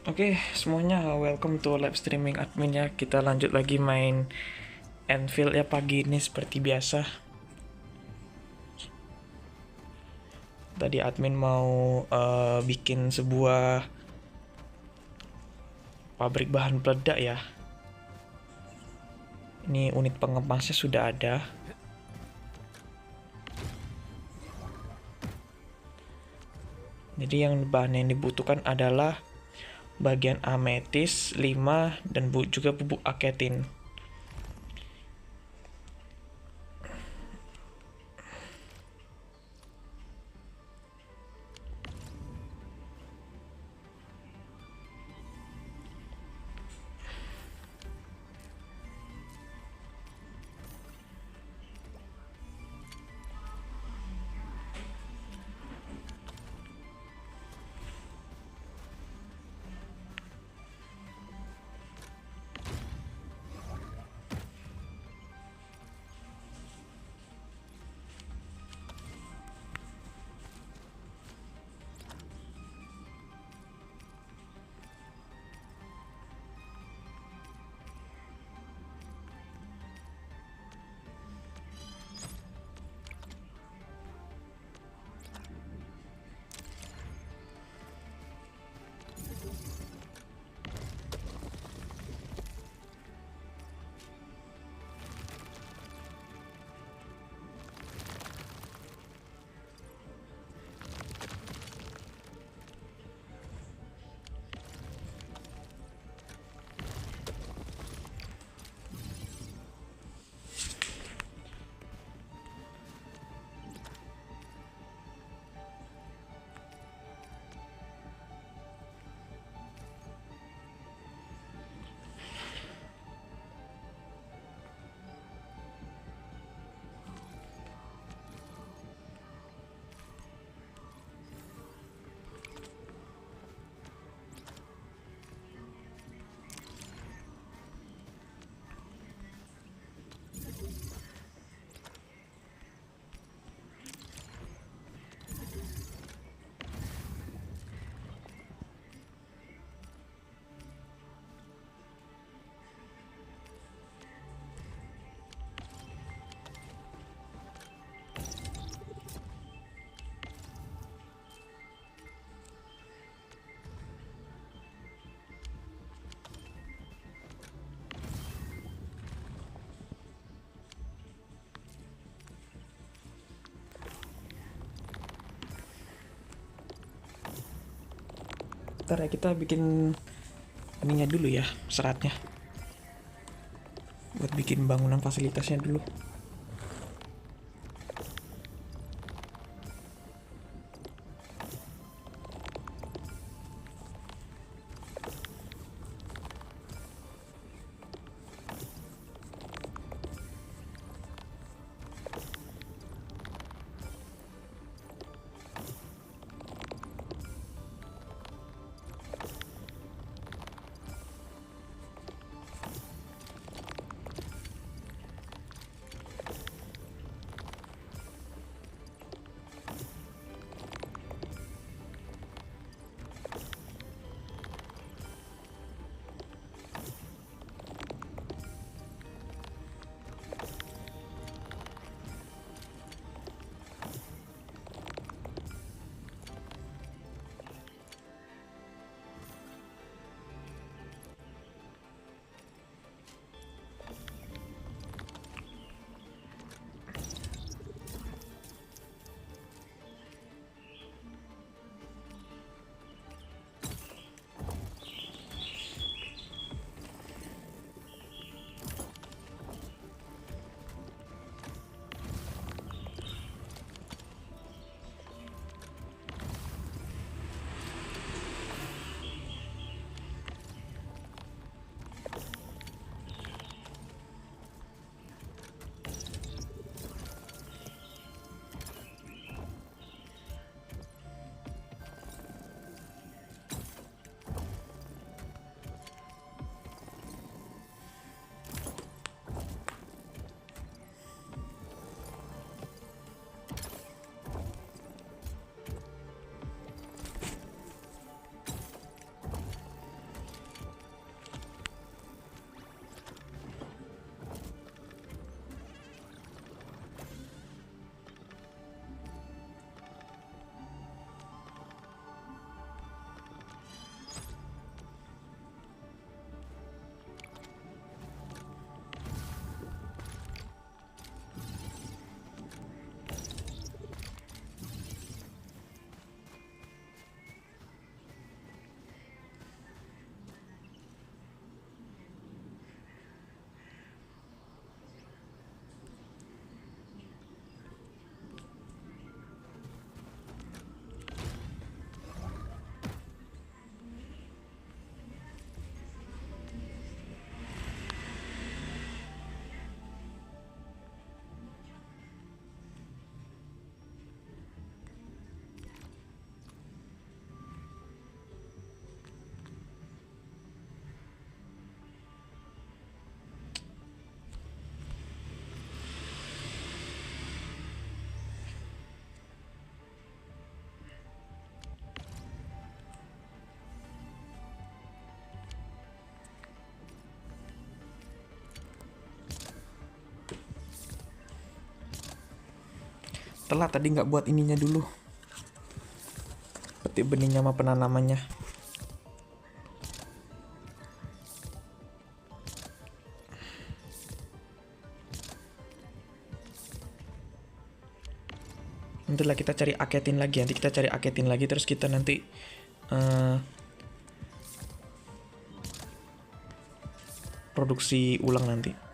Oke, semuanya welcome to live streaming admin ya. Kita lanjut lagi main Endfield ya pagi ini seperti biasa. Tadi admin mau bikin sebuah pabrik bahan peledak ya. Ini unit pengemasnya sudah ada. Jadi yang bahan yang dibutuhkan adalah bagian ametis 5 dan juga bubuk aketin. Ntar ya kita bikin ininya dulu ya, seratnya. Buat bikin bangunan fasilitasnya dulu. Telat tadi nggak buat ininya dulu. Petik benihnya sama penanamannya. Nanti lah kita cari aketin lagi. Nanti kita cari aketin lagi. Terus kita nanti produksi ulang nanti.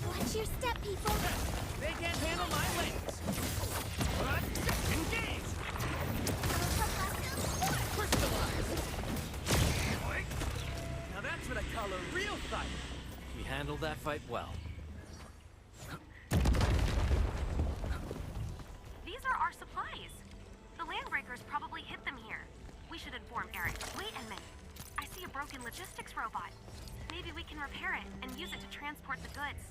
Watch your step, people. They can't handle my wings. Engage. Crystallize. Now that's what I call a real fight. We handled that fight well. These are our supplies. The landbreakers probably hid them here. We should inform Eric. Wait a minute. I see a broken logistics robot. Maybe we can repair it and use it to transport the goods.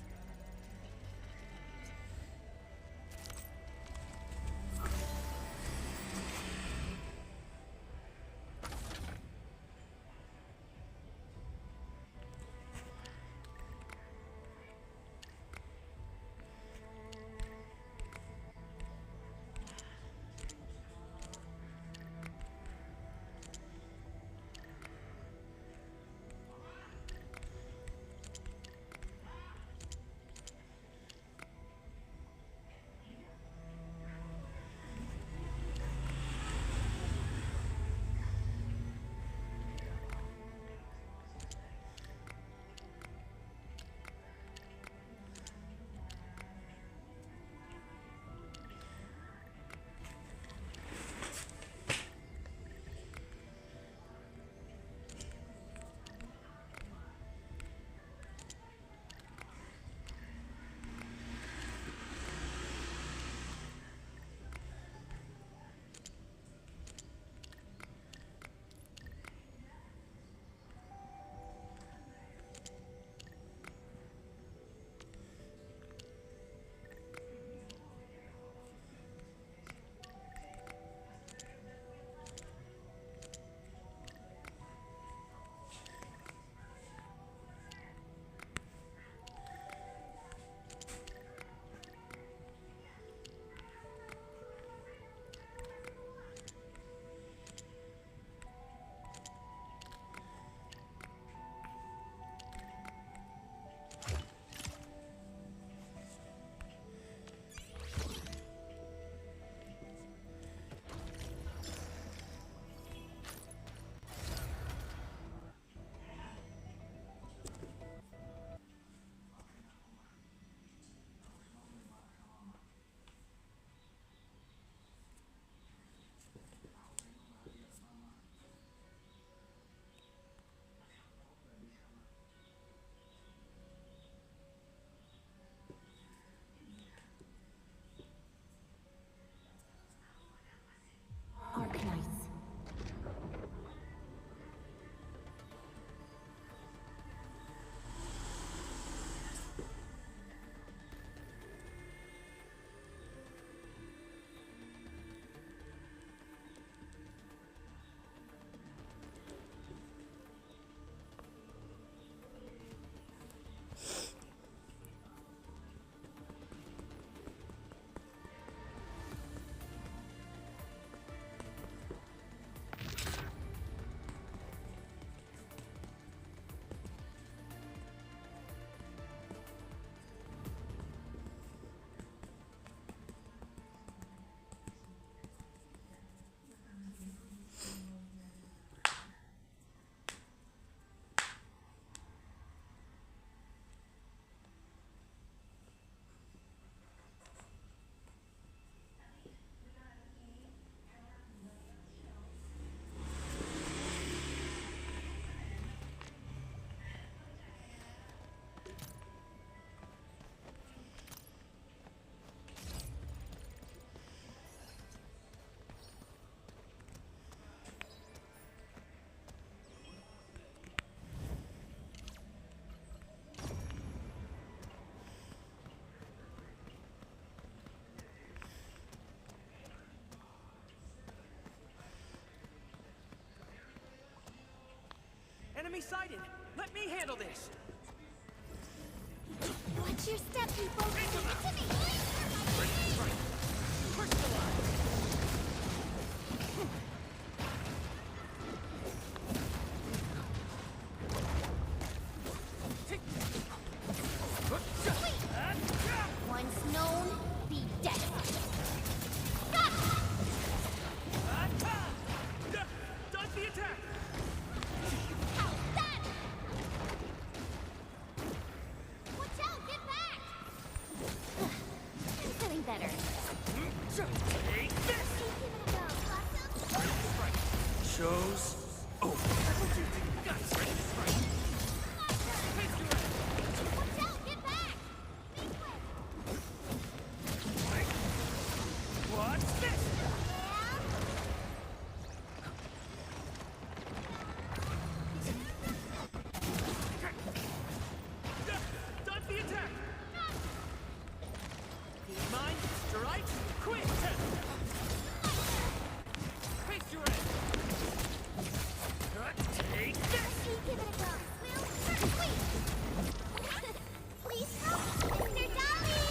Enemy sighted. Let me handle this. Watch your step, people. Give it to me. Crystallize. Once known, be dead. Dodge the attack. How's that? Watch out! Get back! I'm feeling better. Take this. Give it a go, Blossom. Shows over. Guys, right. Watch out! Get back! Be quick. What's this? Dodge the attack. Need mine? Strike. Quick. Face your end. Take this. Give it a go. Will, wait! Please help, Mr. Dolly!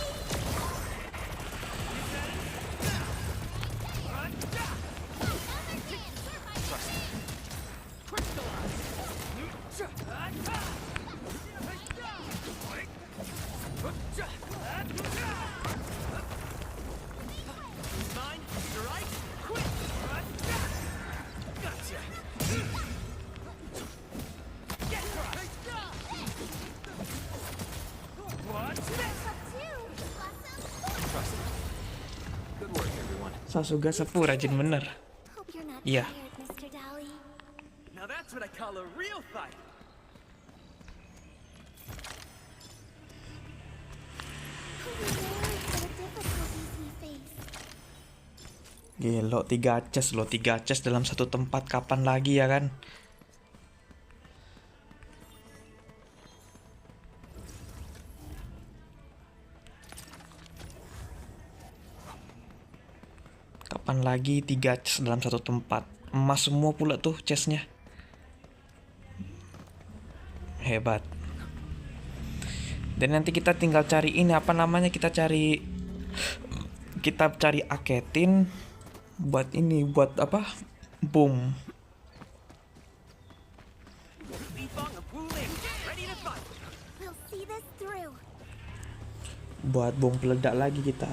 Mine, strike, quick! Gotcha! Get crushed! What's this? Trust me. Good work, everyone. Sasuga sepuh rajin bener. Hope you're not Yeah. tired, Mr. Dolly. Now that's what I call a real fight. We're prepared for the difficulties we face. Gelo 3 chest loh, 3 chest dalam satu tempat, kapan lagi ya kan? Kapan lagi 3 chest dalam satu tempat? Emas semua pula tuh chestnya. Hebat. Dan nanti kita tinggal cari ini apa namanya, kita cari aketin buat ini, buat apa? Bom. Bifong and Wu Ling, ready to fight. We'll see this through. Buat bom peledak lagi kita.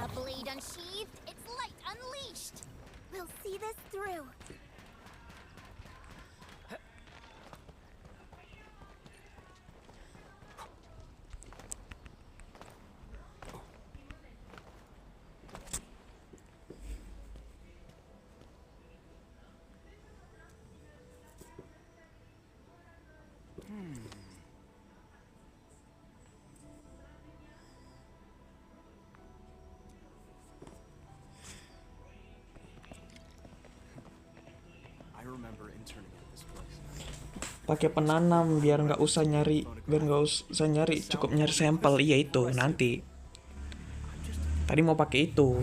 A blade unsheathed, its light unleashed. We'll see this through. I remember interning at this place. Pakai penanam biar nggak usah nyari, cukup nyari sampel. Iya itu nanti. Tadi mau pakai itu,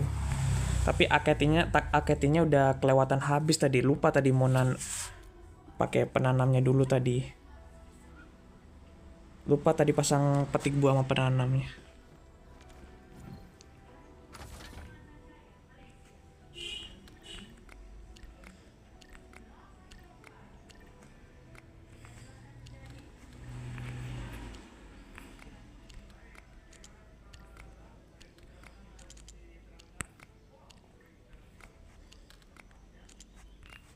tapi aketinnya udah kelewatan habis tadi, lupa tadi mau pakai penanamnya dulu tadi. Lupa tadi pasang petik buah sama penanamnya.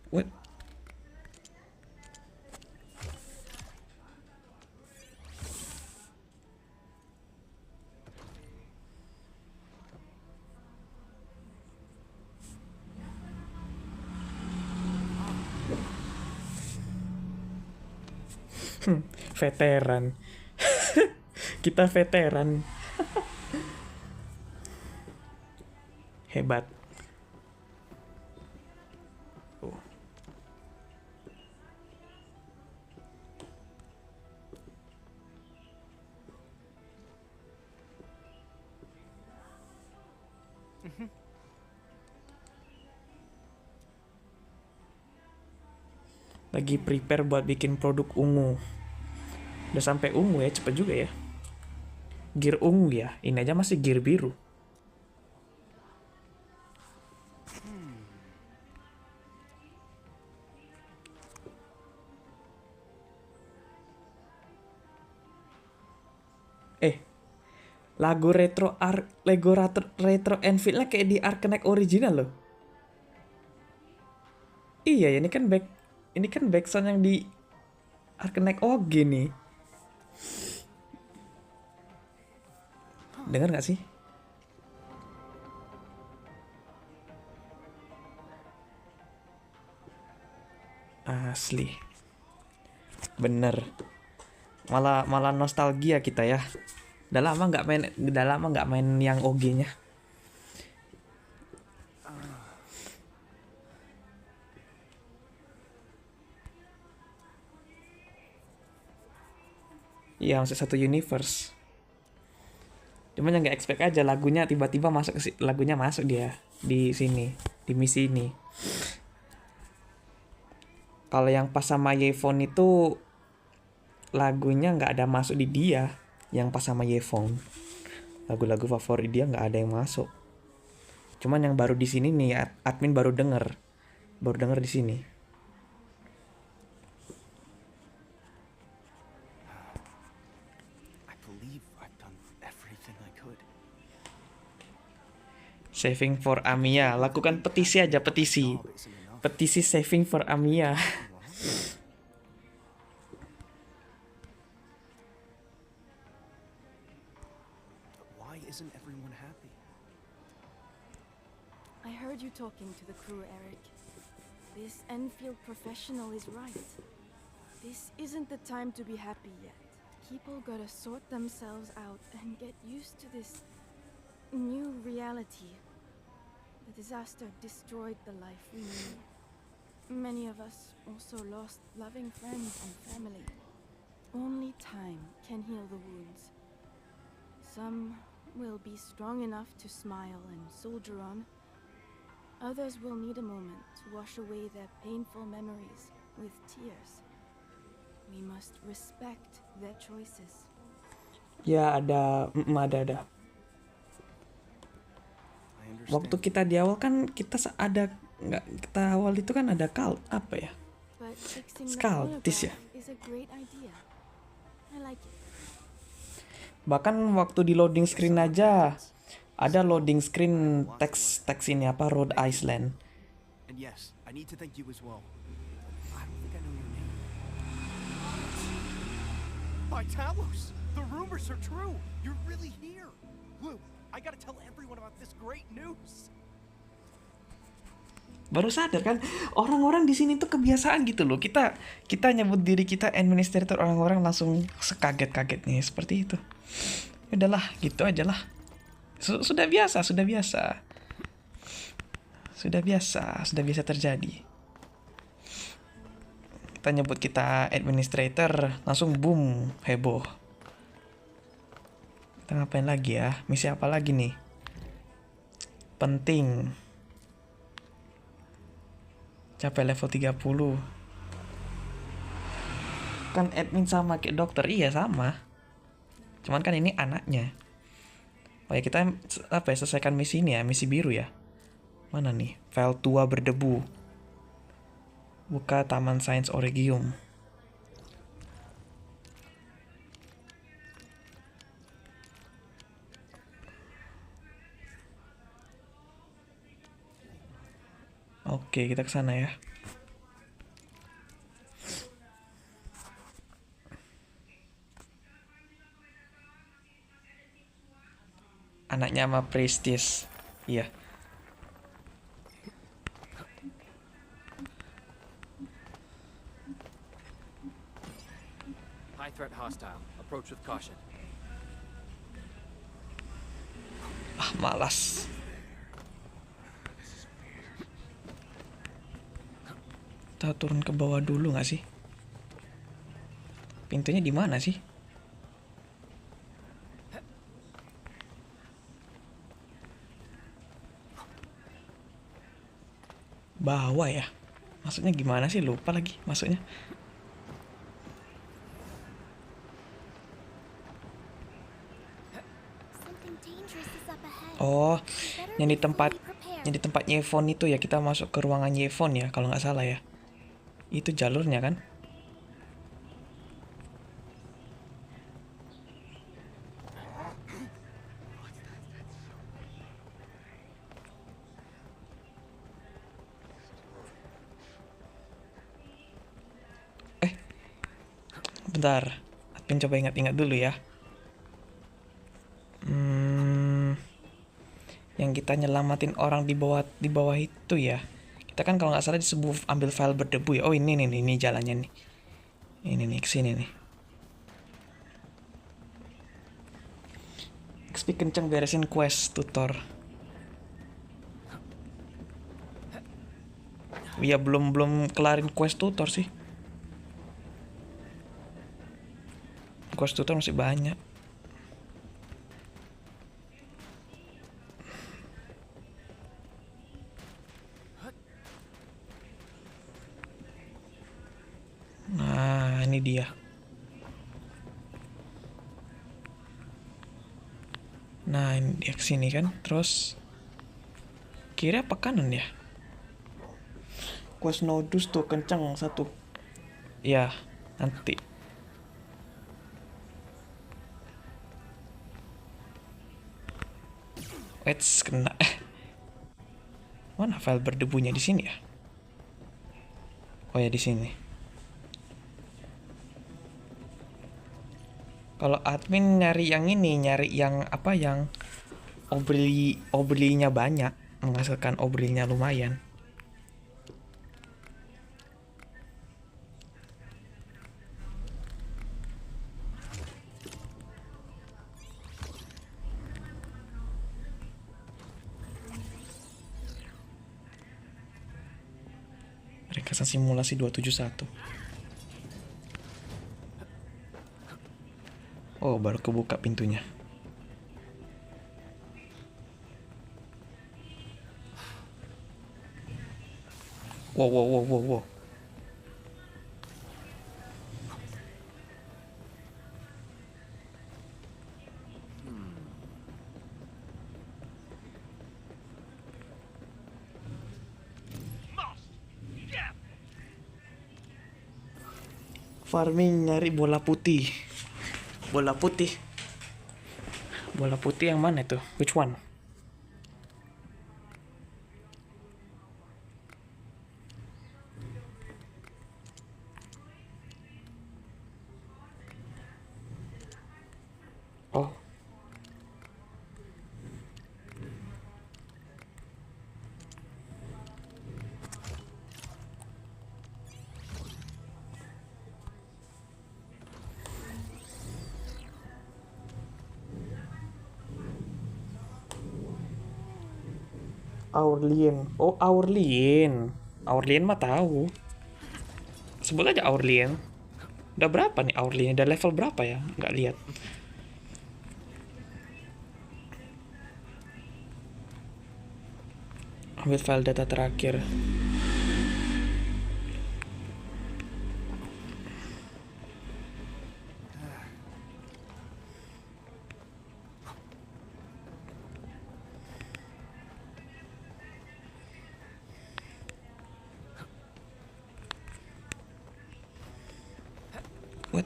What? Veteran. Kita veteran. Hebat. Oh. Lagi prepare buat bikin produk ungu. Udah sampai ungu ya, cepet juga ya. Gear ungu ya, ini aja masih gear biru. Lagu retro Enfield-nya kayak di Arknights original loh. Iya, ini kan backsound yang di Arknights OG nih. Dengar nggak sih? Asli. Bener. Malah nostalgia kita ya. Udah lama nggak main yang OG-nya. Iya, masih satu universe. Cuman yang nggak expect aja lagunya tiba-tiba lagunya masuk dia di sini, di misi ini. Kalau yang pas sama Yephone itu lagunya nggak ada masuk di dia. Yang pas sama Yephone, lagu-lagu favorit dia nggak ada yang masuk. Cuman yang baru di sini nih, admin baru denger di sini. Saving for Amiya, lakukan petisi aja, petisi saving for Amiya. Isn't everyone happy? I heard you talking to the crew, Eric. This Enfield professional is right. This isn't the time to be happy yet. People gotta sort themselves out and get used to this new reality. The disaster destroyed the life we knew. Many of us also lost loving friends and family. Only time can heal the wounds. Some will be strong enough to smile and soldier on. Others will need a moment to wash away their painful memories with tears. We must respect their choices. Ya ada. Waktu kita di awal kan kita awal itu kan ada apa ya? Skaltis ya. Bahkan waktu di loading screen aja ada loading screen teks ini apa, Rhode Island. And yes, I need to thank you as well. I don't think I know your name. By Talos! The rumors are true! You're really here! Lou, I gotta tell everyone about this great news! Baru sadar kan, orang-orang di sini tuh kebiasaan gitu loh. Kita nyebut diri kita Endministrator, orang-orang langsung sekaget-kagetnya seperti itu. Udahlah, gitu aja lah. Sudah biasa terjadi. Kita nyebut kita Endministrator, langsung boom, heboh. Kita ngapain lagi ya? Misi apa lagi nih? Penting. Capai level 30. Kan admin sama kayak dokter, iya sama. Cuman kan ini anaknya. Oh ya, kita selesaikan misi ini ya, misi biru ya. Mana nih? File tua berdebu. Buka Taman Sains Oregium. Oke, kita ke sana ya. Anaknya sama Prestige. Iya. High threat hostile. Approach with caution. Malas. Kita turun ke bawah dulu nggak sih? Pintunya di mana sih? Bawah ya? Maksudnya gimana sih? Lupa lagi maksudnya. Something dangerous is up ahead. Oh, Better yang be di tempat fully prepared. yang di tempat Yevon itu ya, kita masuk ke ruangan Yevon ya kalau nggak salah ya. Itu jalurnya kan? Bentar, Admin coba ingat-ingat dulu ya. Yang kita nyelamatin orang di bawah itu ya. Kita kan kalau nggak salah disebut ambil file berdebu ya. Oh ini nih, ini jalannya nih. Ini nih kesini nih. XP kenceng beresin quest tutor. Ya belum kelarin quest tutor sih. Quest tutor masih banyak. Nah, ini dia. Nah, ini dia kesini kan. Terus kiri apa kanan ya? Quest nodus tuh kenceng satu. Ya, nanti. Wets kena. Mana file berdebunya di sini ya? Oh ya di sini. Kalau admin nyari yang ini, nyari yang apa yang oblinya banyak, menghasilkan oblinya lumayan. Ringkasan simulasi 271. Oh, baru kebuka pintunya. Wow. Farming nyari bola putih. Bola putih yang mana tuh? Which one? Oh. Aurlien. Oh, Aurlien. Aurlien mah tahu. Sebut aja Aurlien. Udah berapa nih Aurlien? Udah level berapa ya? Nggak lihat. Ambil file data terakhir. What?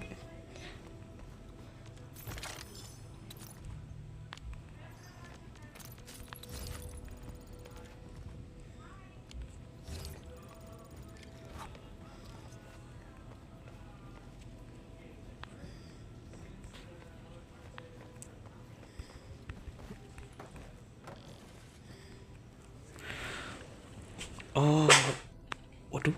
Oh, waduh.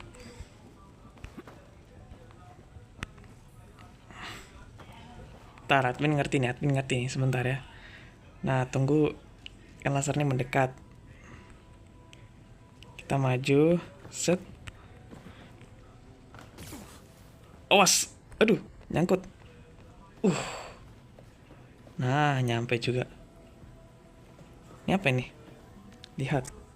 Ntar, admin ngerti nih, sebentar ya. Nah, tunggu, kan lasernya mendekat. Kita maju, set. Awas, aduh, nyangkut. Nah, nyampe juga. Ini apa ini? Lihat.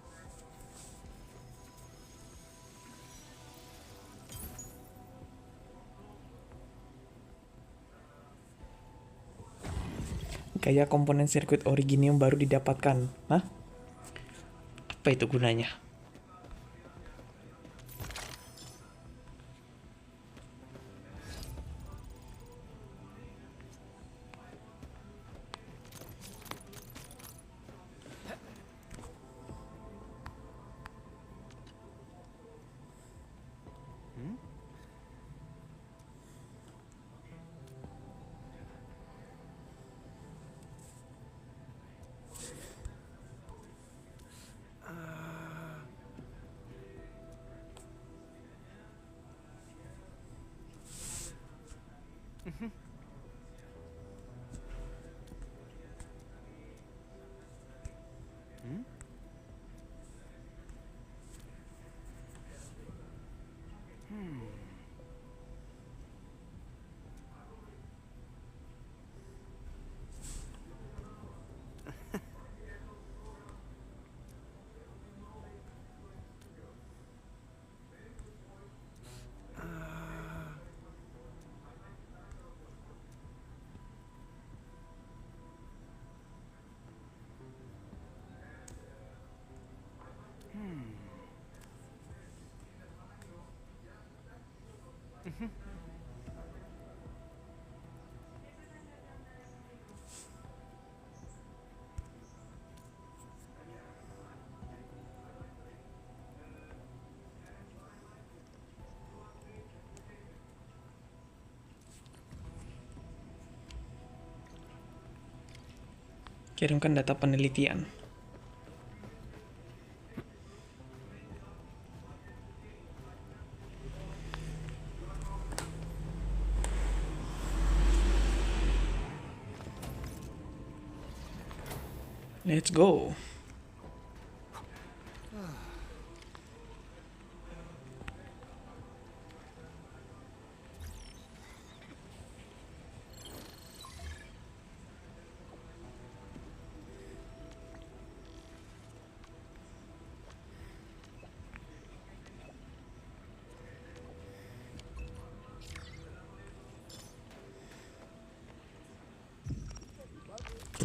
Gaya komponen sirkuit originium baru didapatkan. Hah? Apa itu gunanya? Kirimkan data penelitian. Let's go.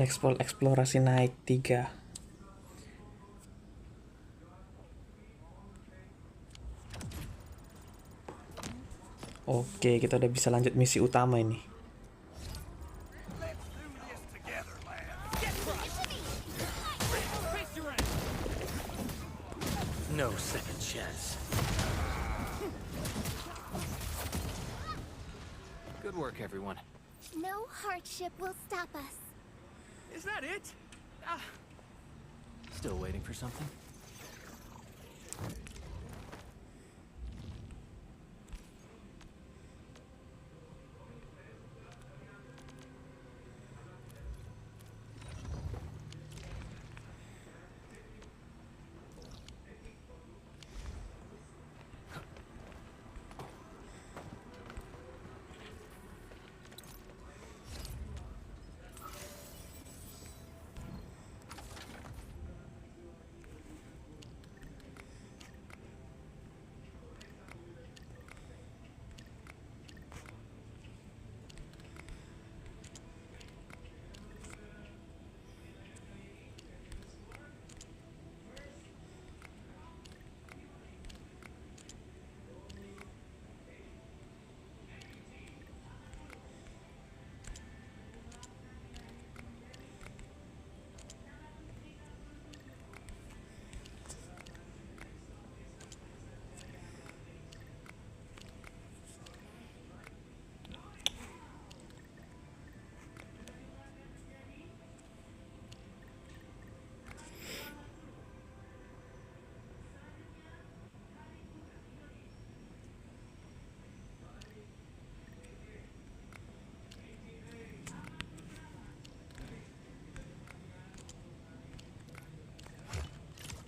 Eksplorasi naik 3. Oke, kita udah bisa lanjut misi utama ini. No second chance. Good work, everyone. No hardship will stop us. Is that it? Still waiting for something?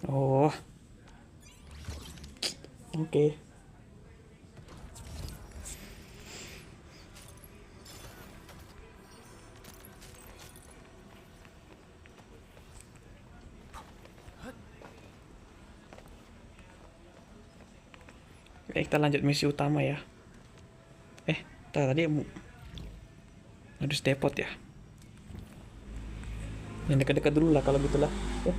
Oh. Oke. Kita lanjut misi utama ya. Tadi harus depot ya. Yang dekat-dekat dulu lah kalau gitulah. Ya.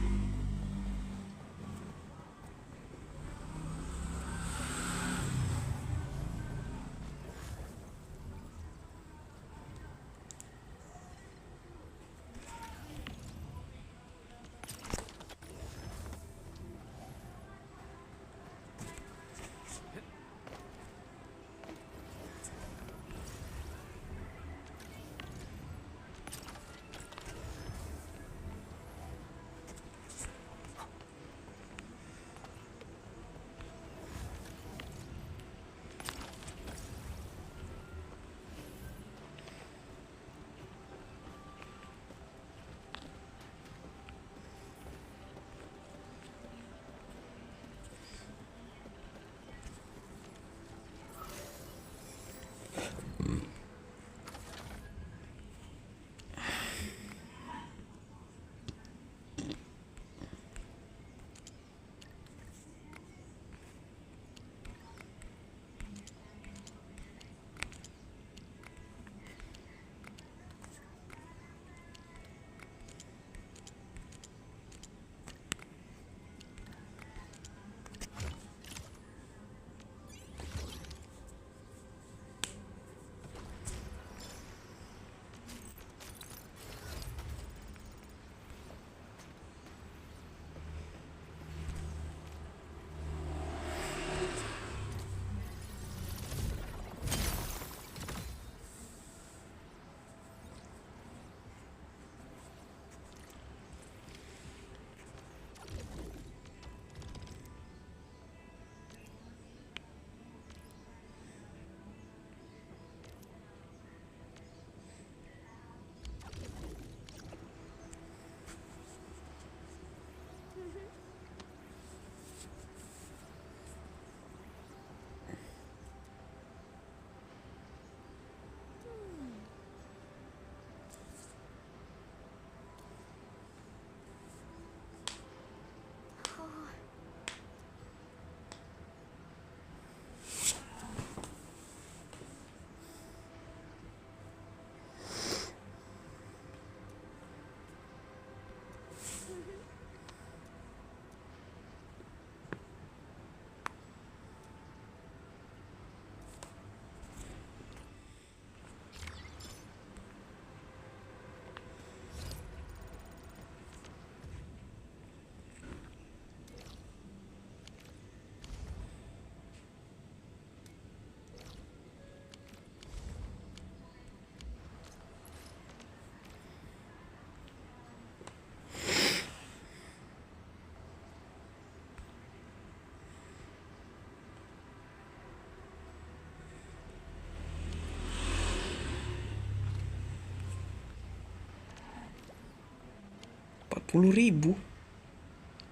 Rp40.000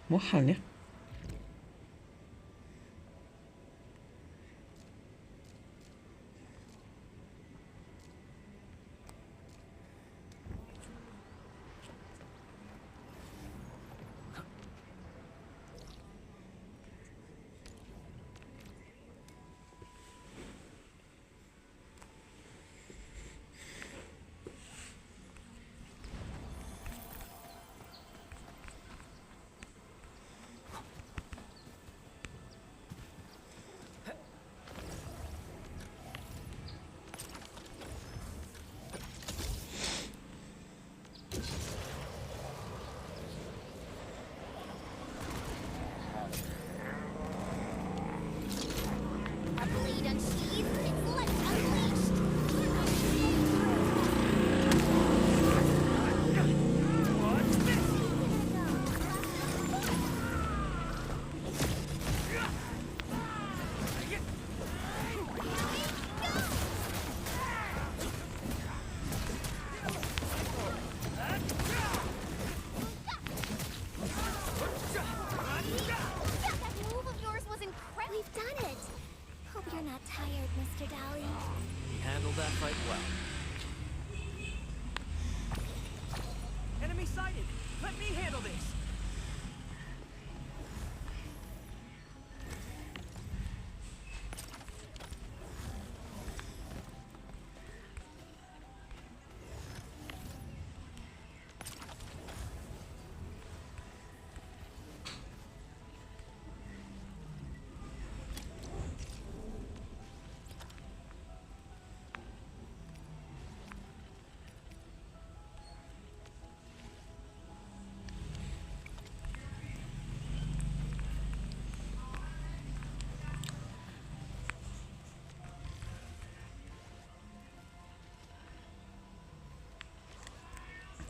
mahalnya.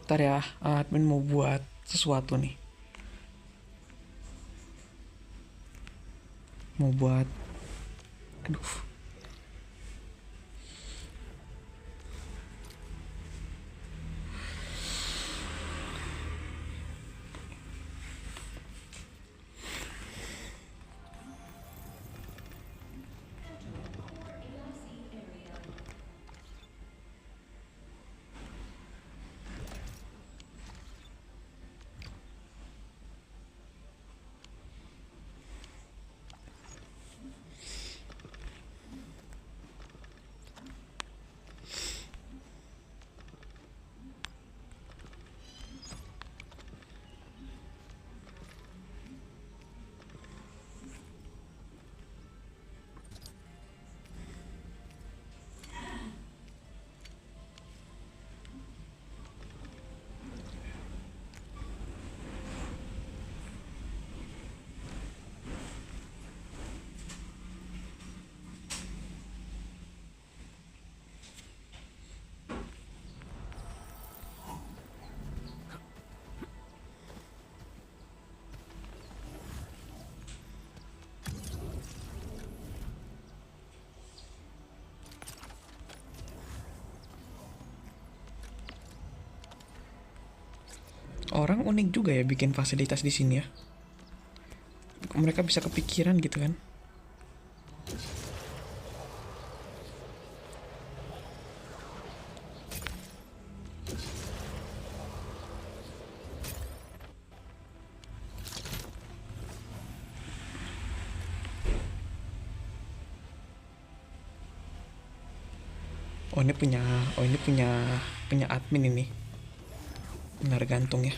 Ntar ya, admin mau buat sesuatu nih. Mau buat... Aduh. Orang unik juga ya bikin fasilitas di sini ya. Mereka bisa kepikiran gitu kan. Oh ini punya admin ini. Benar gantung ya.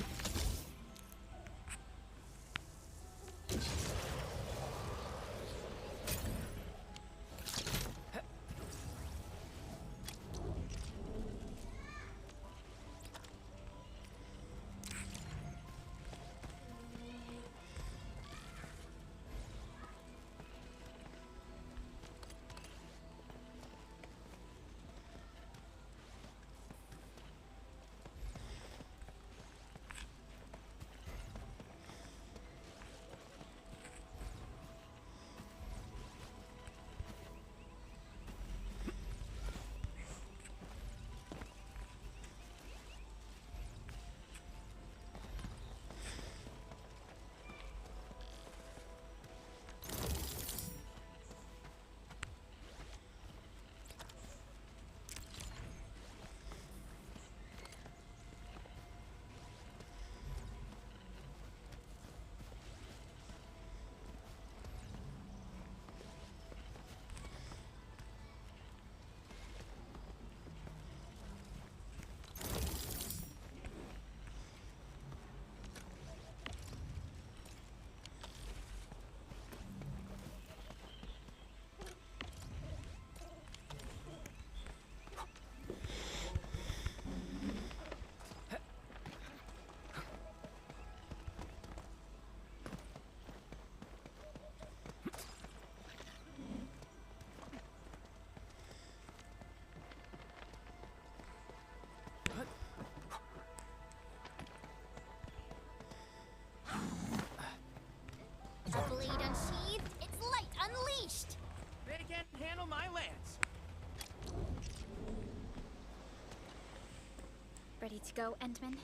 The blade unsheathed, its light unleashed. They can't handle my lance. Ready to go, Endmin?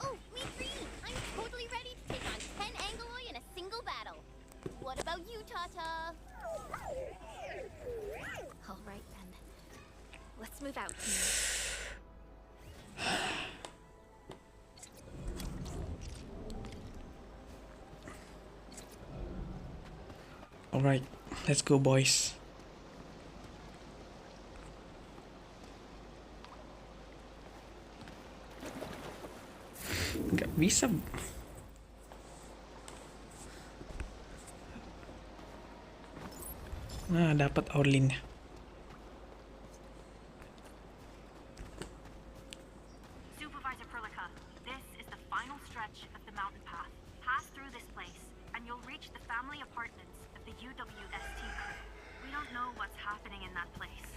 Oh, me three! I'm totally ready to take on 10 Angoloi in a single battle. What about you, Tata? All right, then. Let's move out. Alright, let's go boys. Nggak bisa. Nah, dapat Orlinnya. Supervisor Perlica, this is the final stretch of the mountain path. Pass through this place, and you'll reach the family apartments of the UWST crew. We don't know what's happening in that place.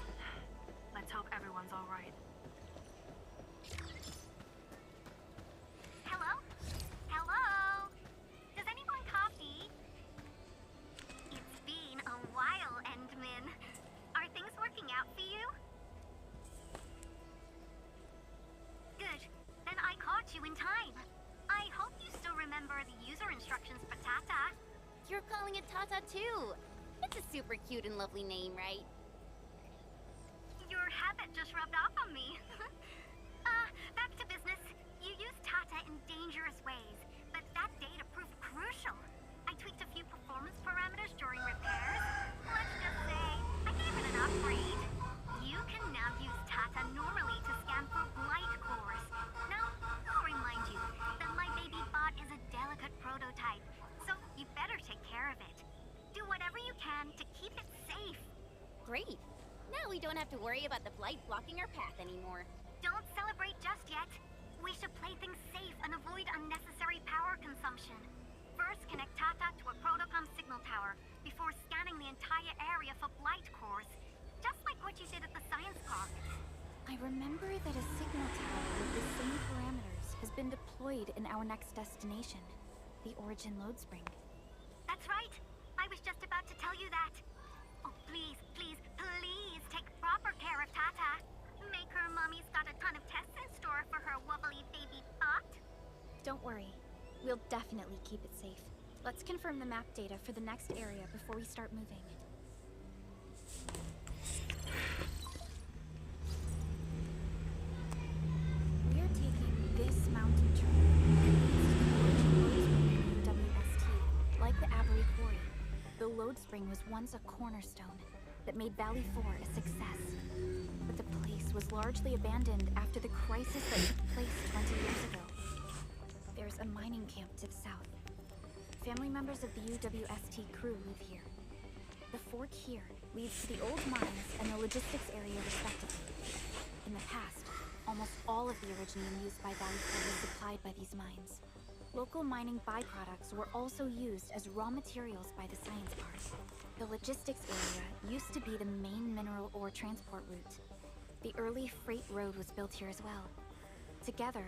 super cute and lovely name, right? Your habit just rubbed off on me. Back to business. You used Tata in dangerous ways, but that data proved crucial. I tweaked a few performance parameters during repairs. Let's just say I gave it an upgrade. You can now use Tata normally to scan for blight cores. Now, I'll remind you that my baby bot is a delicate prototype, so you better take care of it. Do whatever you can to keep it safe. Great. Now we don't have to worry about the blight blocking our path anymore. Don't celebrate just yet. We should play things safe and avoid unnecessary power consumption. First, connect Tata to a Protocom signal tower before scanning the entire area for blight cores, just like what you did at the science park. I remember that a signal tower with the same parameters has been deployed in our next destination, the Origin Load Spring. That's right. I was just about to tell you that. Oh, please, please, please take proper care of Tata. Make her mommy's got a ton of tests in store for her wobbly baby bot. Don't worry. We'll definitely keep it safe. Let's confirm the map data for the next area before we start moving. We're taking this mountain trail WST. Like the Avery Quarry, the Load Spring was once a cornerstone that made Valley 4 a success. But the place was largely abandoned after the crisis that took place 20 years ago. There's a mining camp to the south. Family members of the UWST crew live here. The fork here leads to the old mines and the logistics area respectively. In the past, almost all of the Originium used by Valley 4 was supplied by these mines. Local mining byproducts were also used as raw materials by the science park. The logistics area used to be the main mineral ore transport route. The early freight road was built here as well. Together,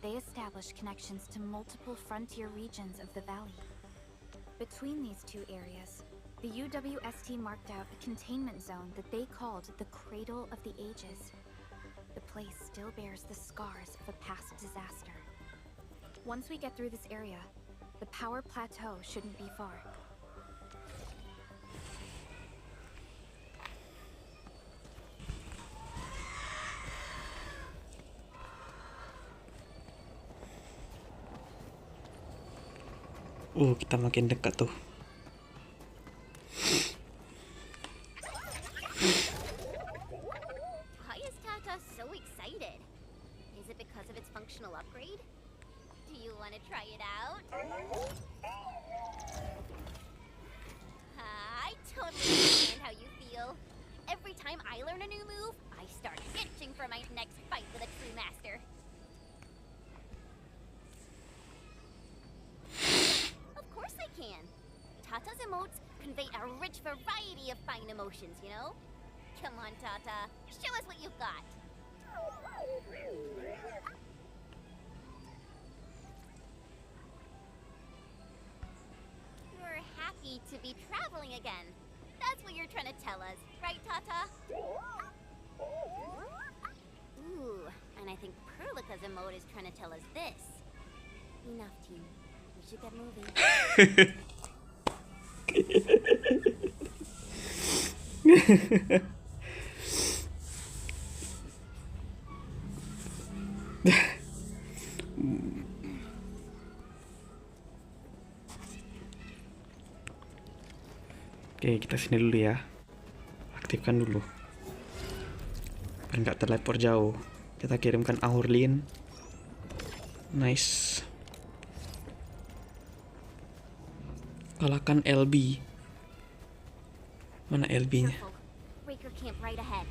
they established connections to multiple frontier regions of the valley. Between these two areas, the UWST marked out a containment zone that they called the Cradle of the Ages. The place still bears the scars of a past disaster. Once we get through this area, the power plateau shouldn't be far. Kita makin dekat tuh. Why is Tata so excited? Is it because of its functional upgrade? Do you want to try it out? I totally understand how you feel. Every time I learn a new move, I start itching for my next fight with a true master. Of course I can. Tata's emotes convey a rich variety of fine emotions, you know? Come on, Tata. Show us what you've got. You're happy to be traveling again. That's what you're trying to tell us, right, Tata? Ooh, and I think Perlica's emote is trying to tell us this. Enough, team. We should get moving. Oke, kita sini dulu ya. Aktifkan dulu. Biar nggak teleport jauh. Kita kirimkan Aurlin. Nice. Kalahkan LB. Mana LB-nya? Careful. Breaker camp right ahead.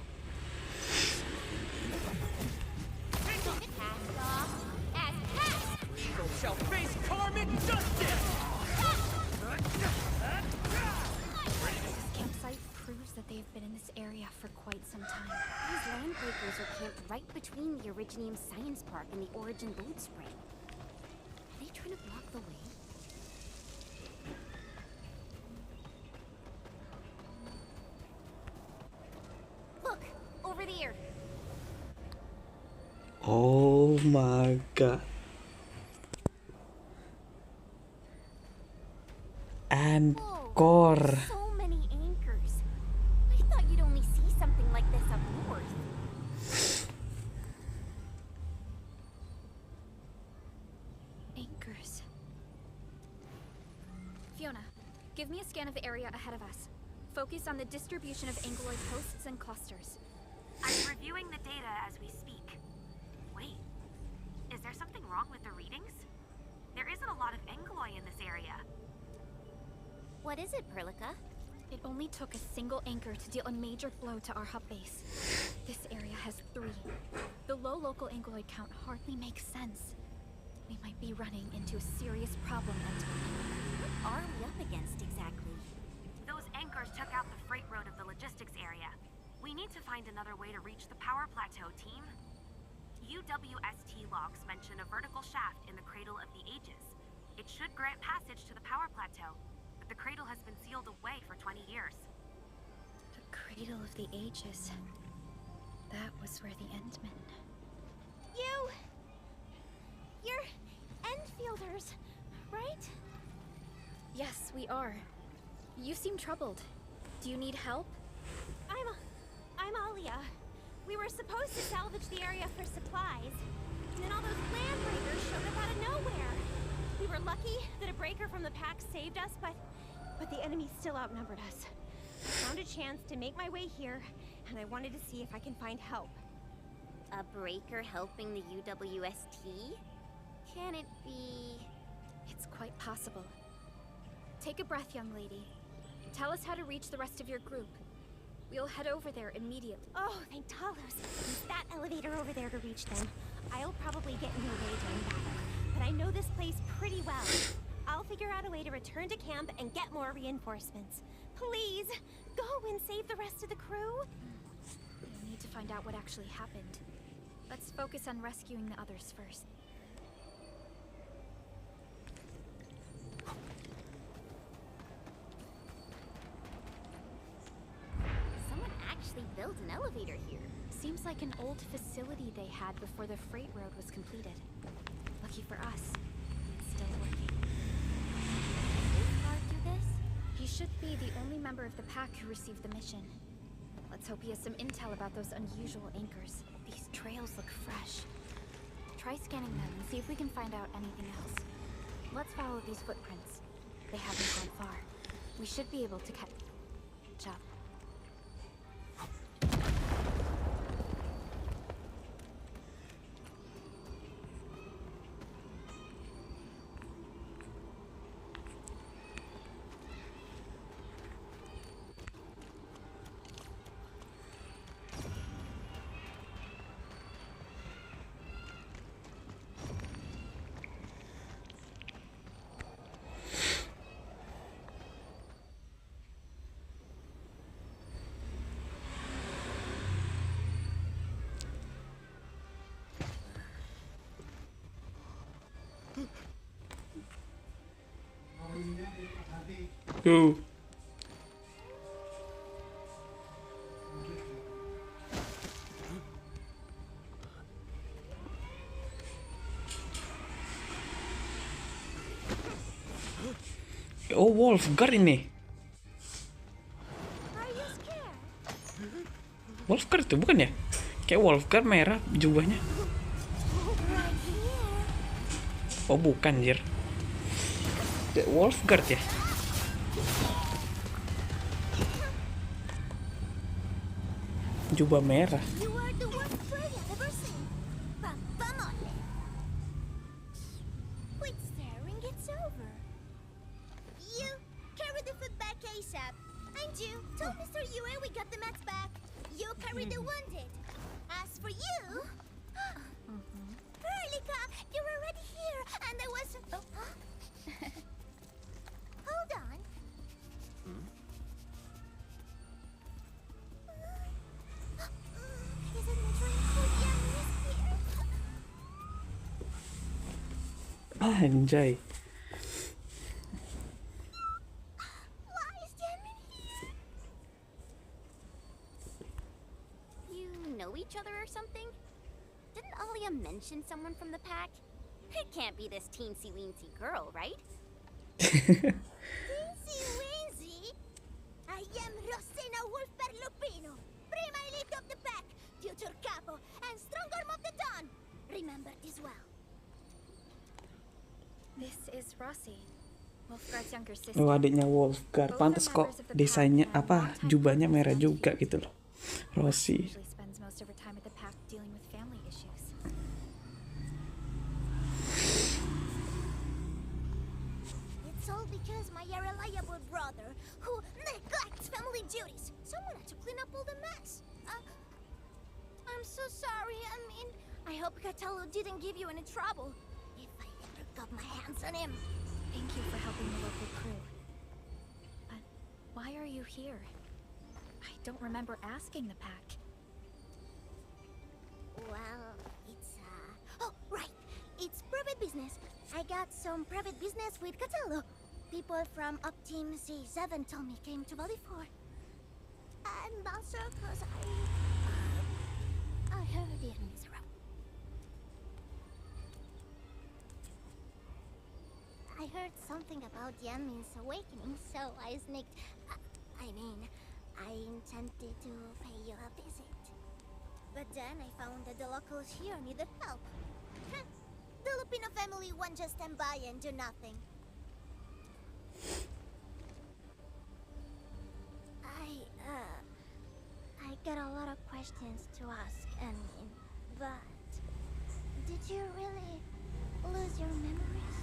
Cast off. As cast. Eagle shall face karmic justice! This campsite proves that they've been in this area for quite some time. These land breakers are camped right between the Originium Science Park and the Origin Load Spring. Are they trying to block the way? Look! Over there! Oh my god. Anchor. So many anchors. something like this up north. Anchors. Fiona, give me a scan of the area ahead of us. Focus on the distribution of anguloid hosts and clusters. I'm reviewing the data as we speak. Wait, is there something wrong with the readings? There isn't a lot of anguloi in this area. What is it, Perlica? It only took a single anchor to deal a major blow to our hub base. This area has 3. The low local anguloid count hardly makes sense. We might be running into a serious problem, Endmin. What are we up against exactly? Those anchors took out the freight road of the logistics area. We need to find another way to reach the power plateau, team. UWST logs mention a vertical shaft in the Cradle of the Ages. It should grant passage to the power plateau, but the cradle has been sealed away for 20 years. The Cradle of the Ages. That was where the Endmin... You're Enfielders, right? Yes, we are. You seem troubled. Do you need help? I'm Alia. We were supposed to salvage the area for supplies, and then all those land breakers showed up out of nowhere. We were lucky that a breaker from the pack saved us, but the enemy still outnumbered us. I found a chance to make my way here, and I wanted to see if I can find help. A breaker helping the UWST? Can it be... It's quite possible. Take a breath, young lady. Tell us how to reach the rest of your group. We'll head over there immediately. Oh, thank Talos. Use that elevator over there to reach them. I'll probably get in your way during battle, but I know this place pretty well. I'll figure out a way to return to camp and get more reinforcements. Please, go and save the rest of the crew. We need to find out what actually happened. Let's focus on rescuing the others first. Someone actually built an elevator here. Seems like an old facility they had before the freight road was completed. Lucky for us, it's still working. Did this guard do this? He should be the only member of the pack who received the mission. Let's hope he has some intel about those unusual anchors. These trails look fresh. Try scanning them and see if we can find out anything else. Let's follow these footprints. They haven't gone far. We should be able to catch up. Go. Oh, Wolfguard ini. Are you scared? Wolfguard itu bukan ya? Kayak Wolfguard merah jubahnya. Right here. Oh, bukan, anjir. Kayak Wolfguard ya? Jubah merah. You are the worst bird I've ever seen. Vamos. Quit staring, it's over. You carry the food back ASAP. And you tell Mr. Yue we got the mats back. You carry the wounded. As for you, Perlica, you're already here, and I was. Hold on. Is it my dream to be here? Anjay. Why is Endmin here? You know each other or something? Didn't Alia mention someone from the pack? It can't be this teensy-weensy girl, right? Teensy-weensy? I am Rosena Wolfberg Lupino, is Rossi, Wolfgard's younger sister. Oh, adiknya Wolfgard. Pantes kok desainnya apa jubahnya merah juga gitu loh. Rossi. Usually spends most of her time at the pack dealing with family issues. It's all because my irreliable brother, who neglects family duties. Someone had to clean up all the mess. I'm so sorry. I mean, I hope Catalo didn't give you any trouble. If I ever got my hands on him. Thank you for helping the local crew. But why are you here? I don't remember asking the pack. Well, it's oh, right. It's private business. I got some private business with Catalo. People from Up Team C7 told me came to Valley 4. And also because I heard the enemies around. I heard something about the enemy's awakening, so I sneaked. I intended to pay you a visit. But then I found that the locals here needed help. The Lupino family won't just stand by and do nothing. I got a lot of questions to ask, but did you really lose your memories?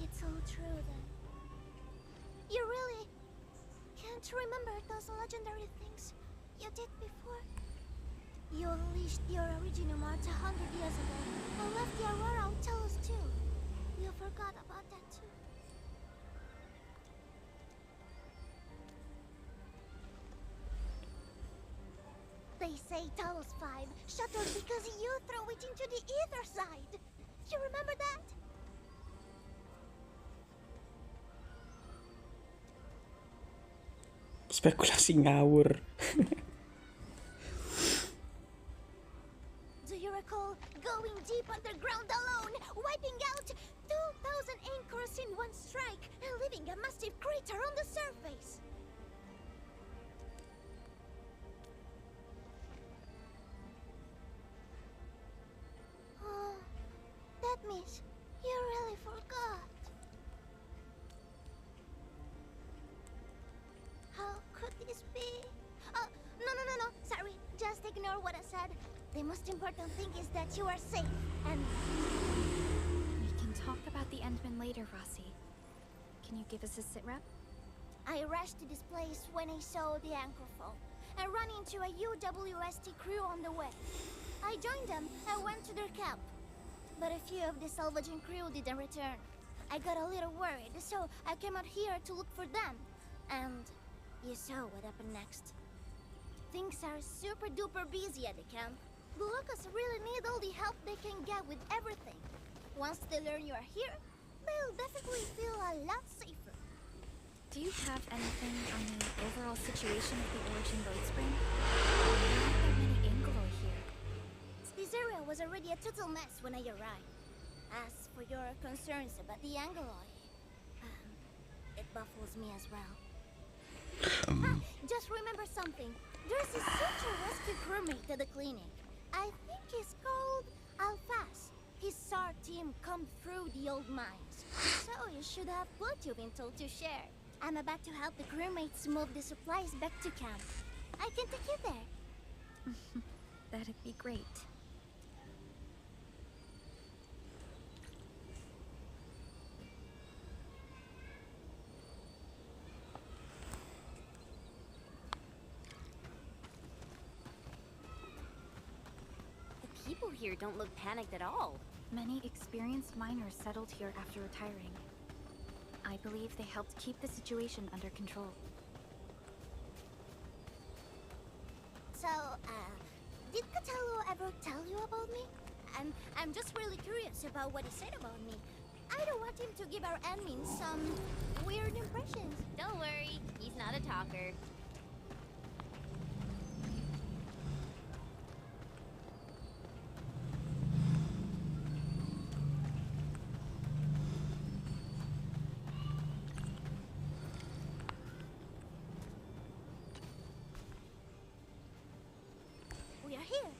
It's all true then. You really can't remember those legendary things you did before? You unleashed your original Mart 100 years ago and left the Aurora on Talos-II. You forgot about that too. They say Talos-V shattered because you threw it into the ether side. You remember that? Spekulasi ngawur. Do you recall going deep underground alone, wiping out 2,000 anchors in one strike, and leaving a massive crater on the surface? Oh, that means you really forgot. How could this be? Oh, no. Sorry, just ignore what I said. The most important thing is that you are safe, and We can talk about the Endmin later, Rossi. Can you give us a sit rep? I rushed to this place when I saw the anchor fall and ran into a UWST crew on the way. I joined them and went to their camp, but a few of the salvaging crew didn't return. I got a little worried, so I came out here to look for them, and you saw what happened next. Things are super duper busy at the camp. The locals really need all the help they can get with everything. Once they learn you are here, they'll definitely feel a lot safer. Do you have anything on the overall situation of the Origin Road Spring? There aren't that many Anglo here. This area was already a total mess when I arrived. As for your concerns about the Angloy, it baffles me as well. Just remember something. There's a such a rescue crewmate at the clinic. I think he's called Alphas. His SAR team come through the old mines, so you should have what you've been told to share. I'm about to help the crewmates move the supplies back to camp. I can take you there. That'd be great. The people here don't look panicked at all. Many experienced miners settled here after retiring. I believe they helped keep the situation under control. So, did Catalo ever tell you about me? I'm just really curious about what he said about me. I don't want him to give our admin some weird impressions. Don't worry, he's not a talker. We are here.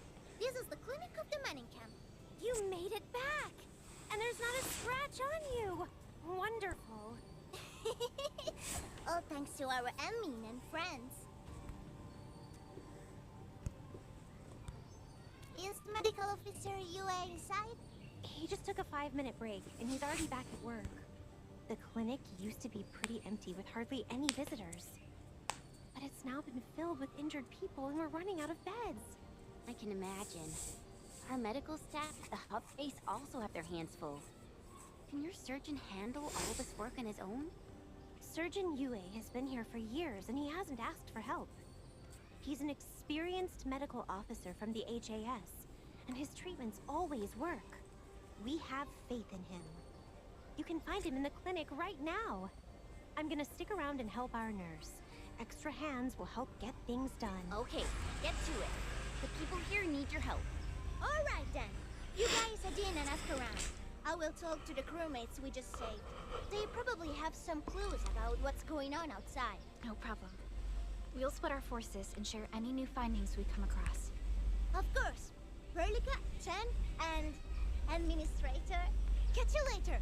This is the clinic mining camp. You made it back! And there's not a scratch on you! Wonderful. All thanks to our ENDMIN and friends. Is medical officer UA inside? He just took a 5-minute break, and he's already back at work. The clinic used to be pretty empty with hardly any visitors. But it's now been filled with injured people, and we're running out of beds. I can imagine. Our medical staff at the hub base also have their hands full. Can your surgeon handle all this work on his own? Surgeon Yue has been here for years, and he hasn't asked for help. He's an experienced medical officer from the HAS, and his treatments always work. We have faith in him. You can find him in the clinic right now. I'm gonna stick around and help our nurse. Extra hands will help get things done. Okay, get to it. The people here need your help. All right then. You guys head in and ask around. I will talk to the crewmates we just saved. They probably have some clues about what's going on outside. No problem. We'll split our forces and share any new findings we come across. Of course. Perlica, Chen, and Endministrator. Catch you later.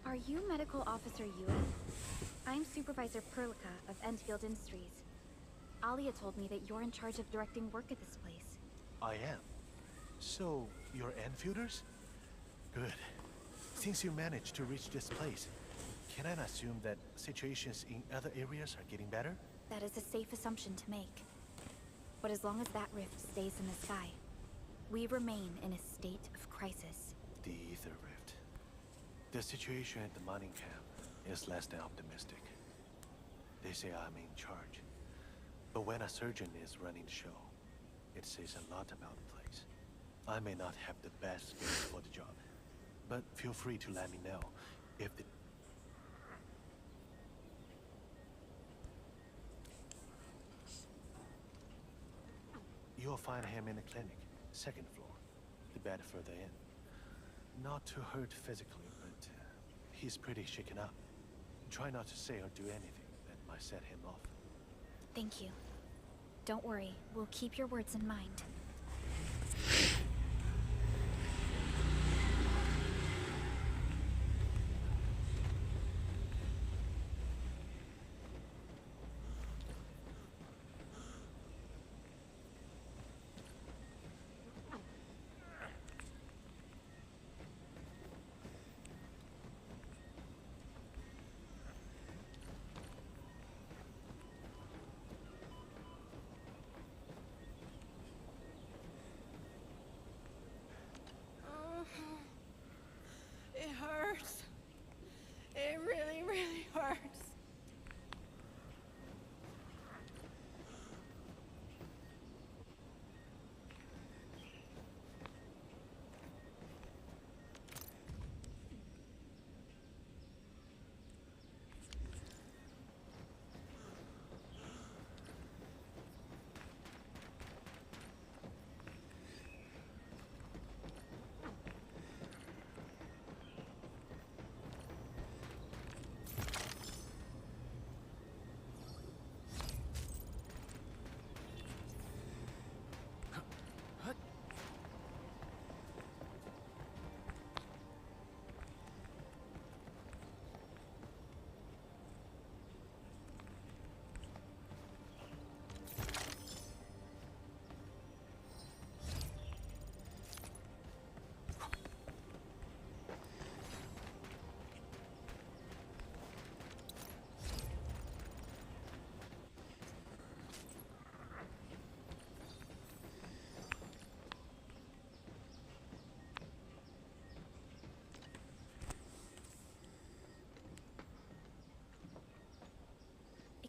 Are you Medical Officer Yue? I'm Supervisor Perlica of Endfield Industries. Alia told me that you're in charge of directing work at this place. I am. So, you're Enfielders? Good. Since you managed to reach this place, can I assume that situations in other areas are getting better? That is a safe assumption to make. But as long as that rift stays in the sky, we remain in a state of crisis. The Ether Rift. The situation at the mining camp is less than optimistic. They say I'm in charge. But when a surgeon is running the show, it says a lot about the place. I may not have the best skills for the job, but feel free to let me know if the... You'll find him in the clinic, second floor, the bed further in. Not too hurt physically, but he's pretty shaken up. Try not to say or do anything that might set him off. Thank you. Don't worry, we'll keep your words in mind. It hurts. It really, really hurts.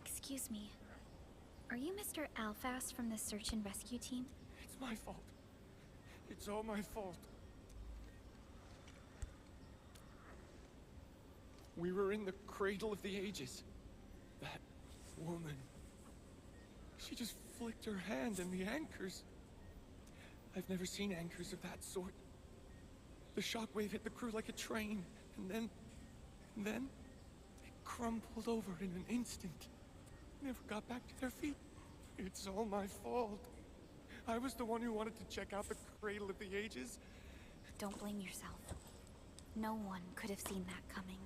Excuse me. Are you Mr. Alfast from the search and rescue team? It's my fault. It's all my fault. We were in the cradle of the ages. That woman. She just flicked her hand and the anchors. I've never seen anchors of that sort. The shockwave hit the crew like a train, and then they crumpled over in an instant. Never got back to their feet. It's all my fault. I was the one who wanted to check out the cradle of the ages. Don't blame yourself. No one could have seen that coming.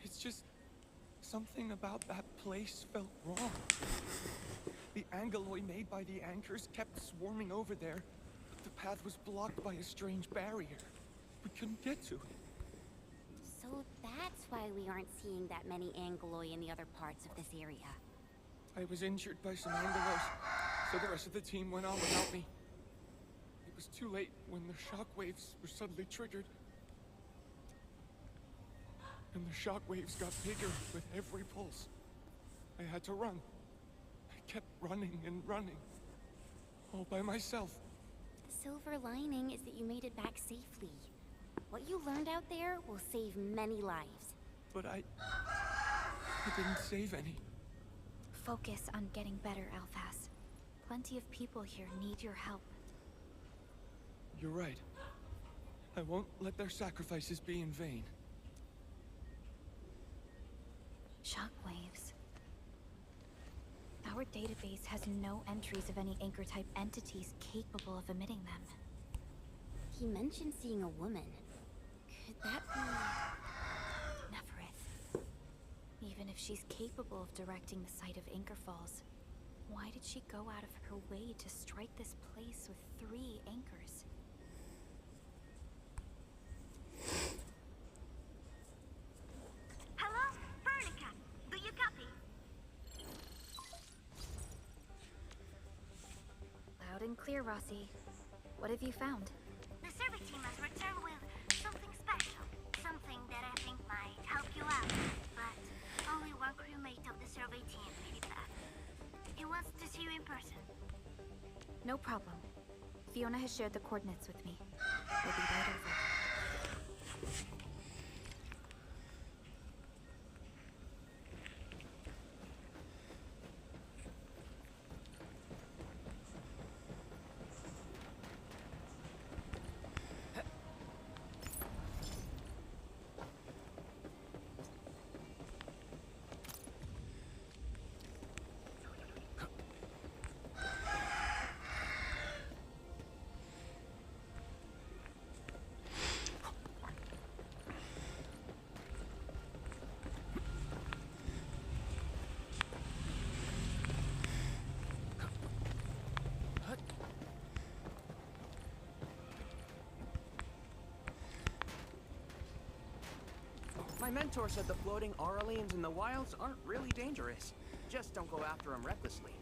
It's just something about that place felt wrong. The angeloy made by the anchors kept swarming over there, but the path was blocked by a strange barrier. We couldn't get to it. So that's why we aren't seeing that many angeloy in the other parts of this area. I was injured by some angelos, so the rest of the team went on without me. It was too late when the shockwaves were suddenly triggered. And the shockwaves got bigger with every pulse. I had to run. I kept running and running, all by myself. The silver lining is that you made it back safely. What you learned out there will save many lives. But I didn't save any. Focus on getting better, Alphas. Plenty of people here need your help. You're right. I won't let their sacrifices be in vain. Shockwaves. Our database has no entries of any anchor-type entities capable of emitting them. He mentioned seeing a woman. Could that be... Neferith. Even if she's capable of directing the site of anchor falls, why did she go out of her way to strike this place with 3 anchors? Hello? Veronica, do you copy? Loud and clear, Rossi. What have you found? The survey team has returned with something special. Something that I think might help you out. But only one crewmate of the survey team made it back. He wants to see you in person. No problem. Fiona has shared the coordinates with me. We'll be right over. My mentor said the floating Aurelians in the wilds aren't really dangerous. Just don't go after them recklessly.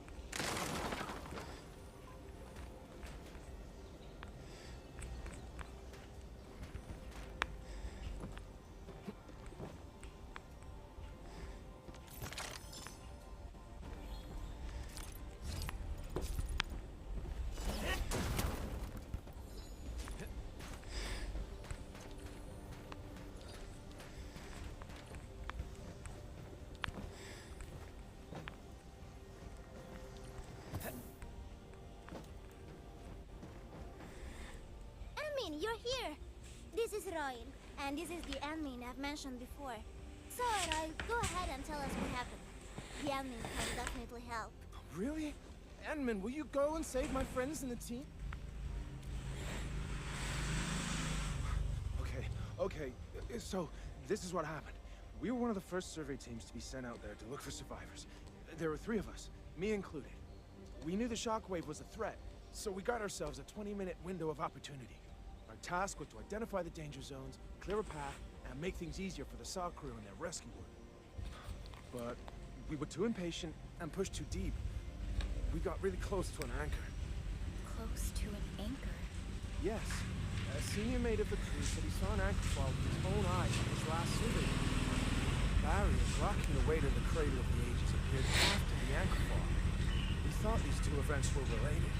Endmin, you're here! This is Royal, and this is the Endmin I've mentioned before. So, Royal, go ahead and tell us what happened. The Endmin can definitely help. Really? Endmin, will you go and save my friends and the team? Okay, so this is what happened. We were one of the first survey teams to be sent out there to look for survivors. There were 3 of us, me included. We knew the shockwave was a threat, so we got ourselves a 20-minute window of opportunity. Our task was to identify the danger zones, clear a path, and make things easier for the SAW crew and their rescue work. But we were too impatient and pushed too deep. We got really close to an anchor. Close to an anchor? Yes. A senior mate of the crew said he saw an anchor fall with his own eyes on his last survey. Barrier blocking the way to the cradle of the ages appeared after the anchor fall. We thought these 2 events were related.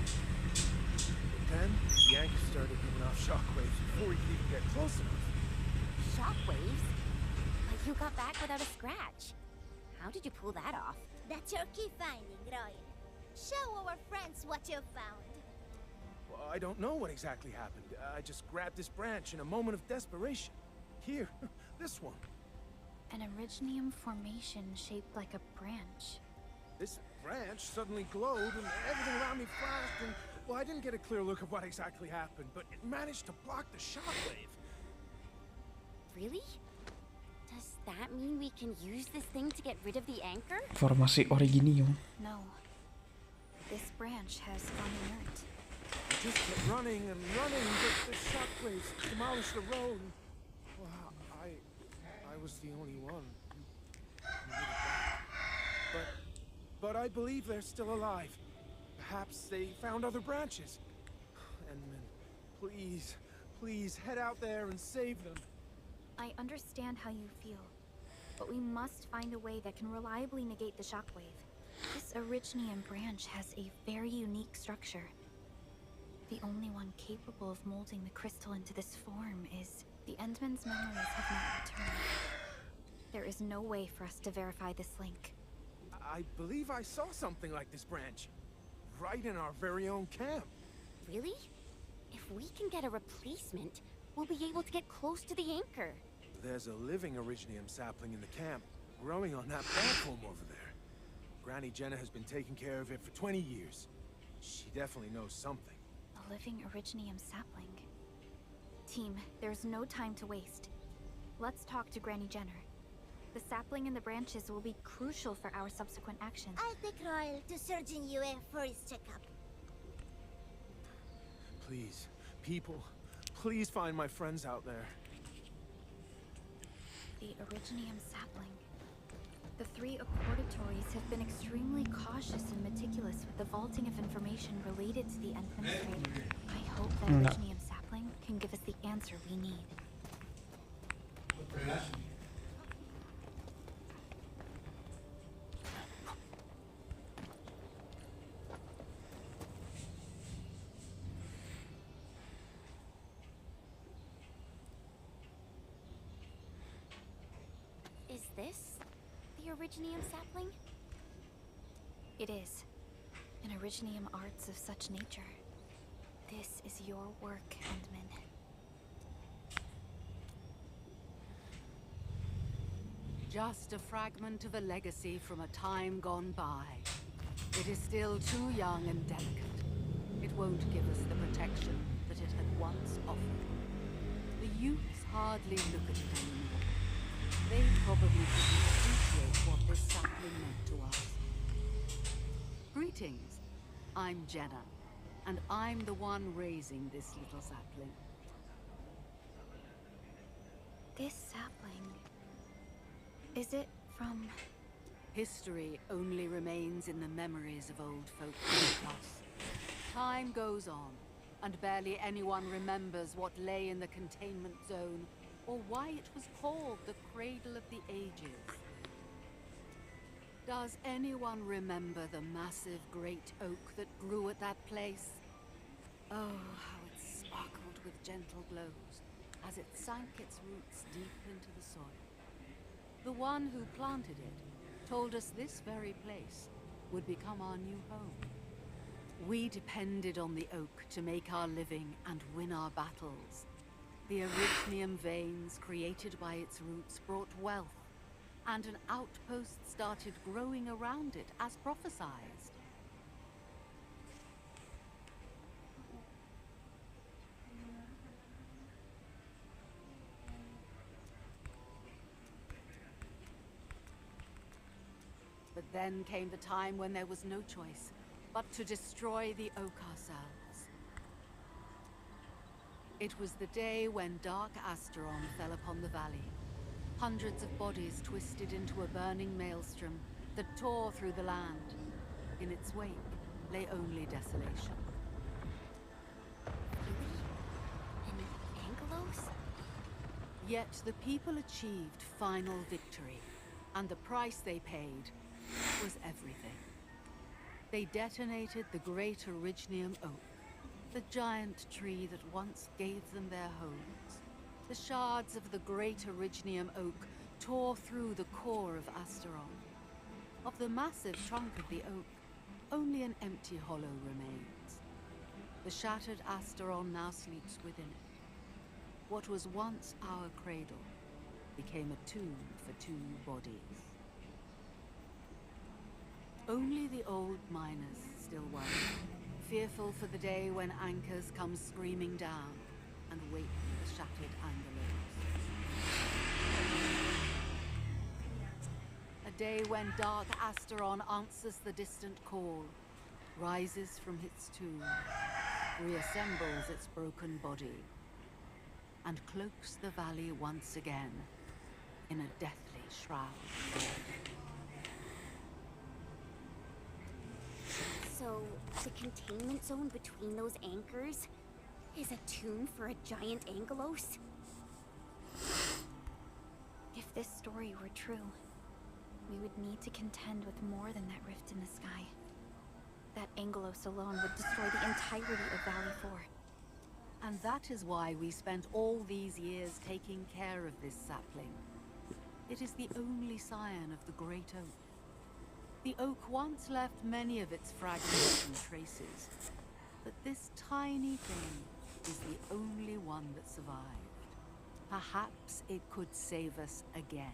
But then, the anchor started giving off shockwaves before we could even get close enough. Shockwaves? Like you got back without a scratch. How did you pull that off? That's your key finding, Roy. Show our friends what you found. Well, I don't know what exactly happened. I just grabbed this branch in a moment of desperation. Here, this one. An Originium formation shaped like a branch. This branch suddenly glowed and everything around me flashed and, well, I didn't get a clear look of what exactly happened, but it managed to block the shockwave. Really? Does that mean we can use this thing to get rid of the anchor? Formasi Originium. No. This branch has gone inert. I just kept running and running, but the shockwaves demolished the road. Well, I was the only one who made it back. But I believe they're still alive. Perhaps they found other branches. Endmin, please head out there and save them. I understand how you feel, but we must find a way that can reliably negate the shockwave. This Originium branch has a very unique structure. The only one capable of molding the crystal into this form is... The Endmin's memories have not returned. There is no way for us to verify this link. I believe I saw something like this branch. Right in our very own camp. Really? If we can get a replacement, we'll be able to get close to the anchor. There's a living Originium sapling in the camp, growing on that platform over there. Granny Jenna has been taking care of it for 20 years. She definitely knows something. A living Originium sapling. Team, there's no time to waste. Let's talk to Granny Jenner. The sapling and the branches will be crucial for our subsequent actions. I'll take Royal to Surgeon Yue for his checkup. Please, people, please find my friends out there. The Originium sapling. The three accordatores have been extremely cautious and meticulous with the vaulting of information related to the Endministrator. I hope that Originium sapling can give us the answer we need. Is this the Originium sapling? It is. An Originium arts of such nature. This is your work, Endmin. Just a fragment of a legacy from a time gone by. It is still too young and delicate. It won't give us the protection that it had once offered. The youths hardly look at it anymore. They probably didn't appreciate what this sapling meant to us. Greetings. I'm Jenna, and I'm the one raising this little sapling. This sapling... Is it from... History only remains in the memories of old folk like us. Time goes on, and barely anyone remembers what lay in the containment zone, or why it was called the Cradle of the Ages. Does anyone remember the massive great oak that grew at that place? Oh, how it sparkled with gentle glows as it sank its roots deep into the soil. The one who planted it told us this very place would become our new home. We depended on the oak to make our living and win our battles. The Originium veins created by its roots brought wealth, and an outpost started growing around it as prophesized. But then came the time when there was no choice but to destroy the oak ourselves. It was the day when dark Asteron fell upon the valley. Hundreds of bodies twisted into a burning maelstrom that tore through the land. In its wake lay only desolation. Really? In Angelos? Yet the people achieved final victory, and the price they paid was everything. They detonated the great Originium oak, the giant tree that once gave them their homes. The shards of the great Originium oak tore through the core of Asteron. Of the massive trunk of the oak, only an empty hollow remains. The shattered Asteron now sleeps within it. What was once our cradle became a tomb for 2 bodies. Only the old miners still worry, fearful for the day when anchors come screaming down and wake the shattered Angelos. A day when dark Asteron answers the distant call, rises from its tomb, reassembles its broken body, and cloaks the valley once again in a deathly shroud. So, the containment zone between those anchors is a tomb for a giant Angelos? If this story were true, we would need to contend with more than that rift in the sky. That Angelos alone would destroy the entirety of Valley 4. And that is why we spent all these years taking care of this sapling. It is the only scion of the Great Oak. The oak once left many of its fragments and traces, but this tiny thing is the only one that survived. Perhaps it could save us again.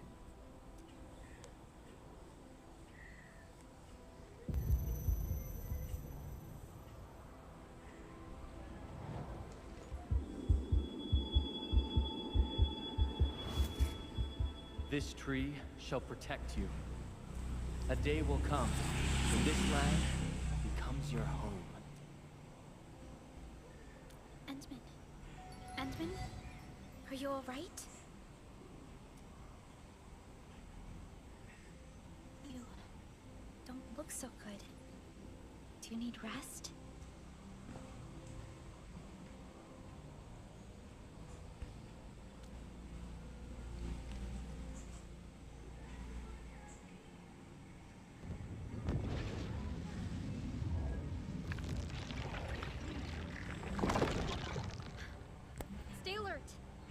This tree shall protect you. A day will come when this land becomes your home. Endmin, are you all right? You don't look so good. Do you need rest?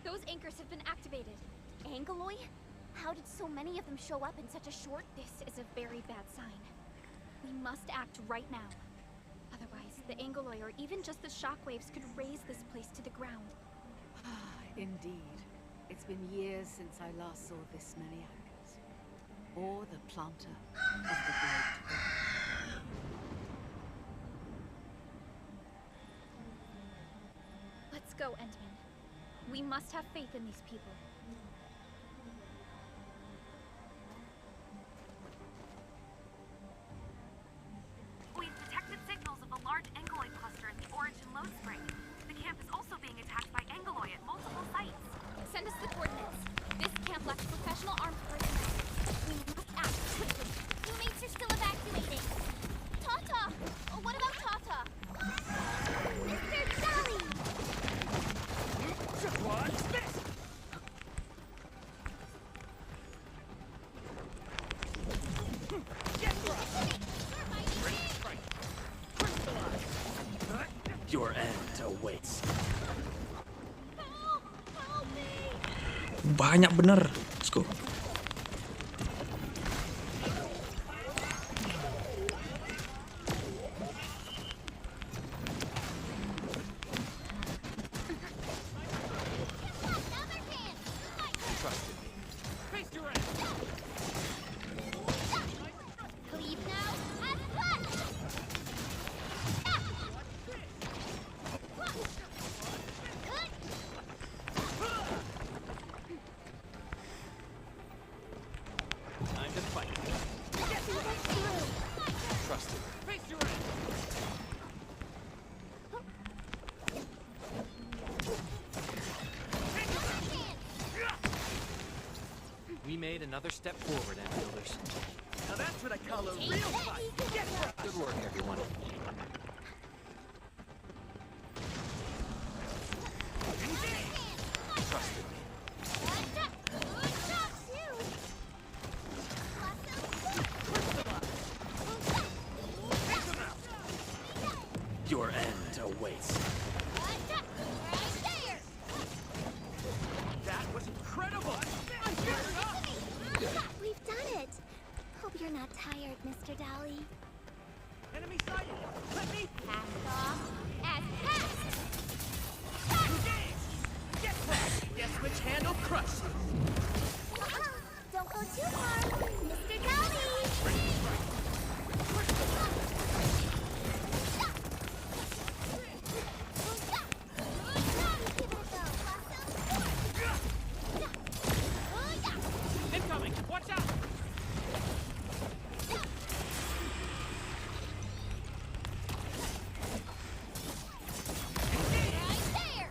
Those anchors have been activated. Angeloi? How did so many of them show up in such a short... This is a very bad sign. We must act right now. Otherwise, the Angeloi or even just the shockwaves could raze this place to the ground. Indeed. It's been years since I last saw this many anchors. Or the planter of the Great Oak. Let's go, Endmin. We must have faith in these people. We've detected signals of a large Angeloi cluster in the origin load spring. The camp is also being attacked by Angeloi at multiple sites. Send us the coordinates. This camp lacks professional armed personnel. We must act quickly. Roommates are still evacuating. Tata! Oh, what about Tata? Mr. Jolly! What's this? Your end awaits. Banyak bener. Let's go. We made another step forward, Endfielders. Now that's what I call a real fight. Good work, everyone. Trusted me. You're not tired, Mr. Dolly. Enemy sighted! Let me Cast off as fast! engage! Get back! Guess which handle crushed? Don't go too far, Mr. Dolly! Incoming! Watch out! Right there!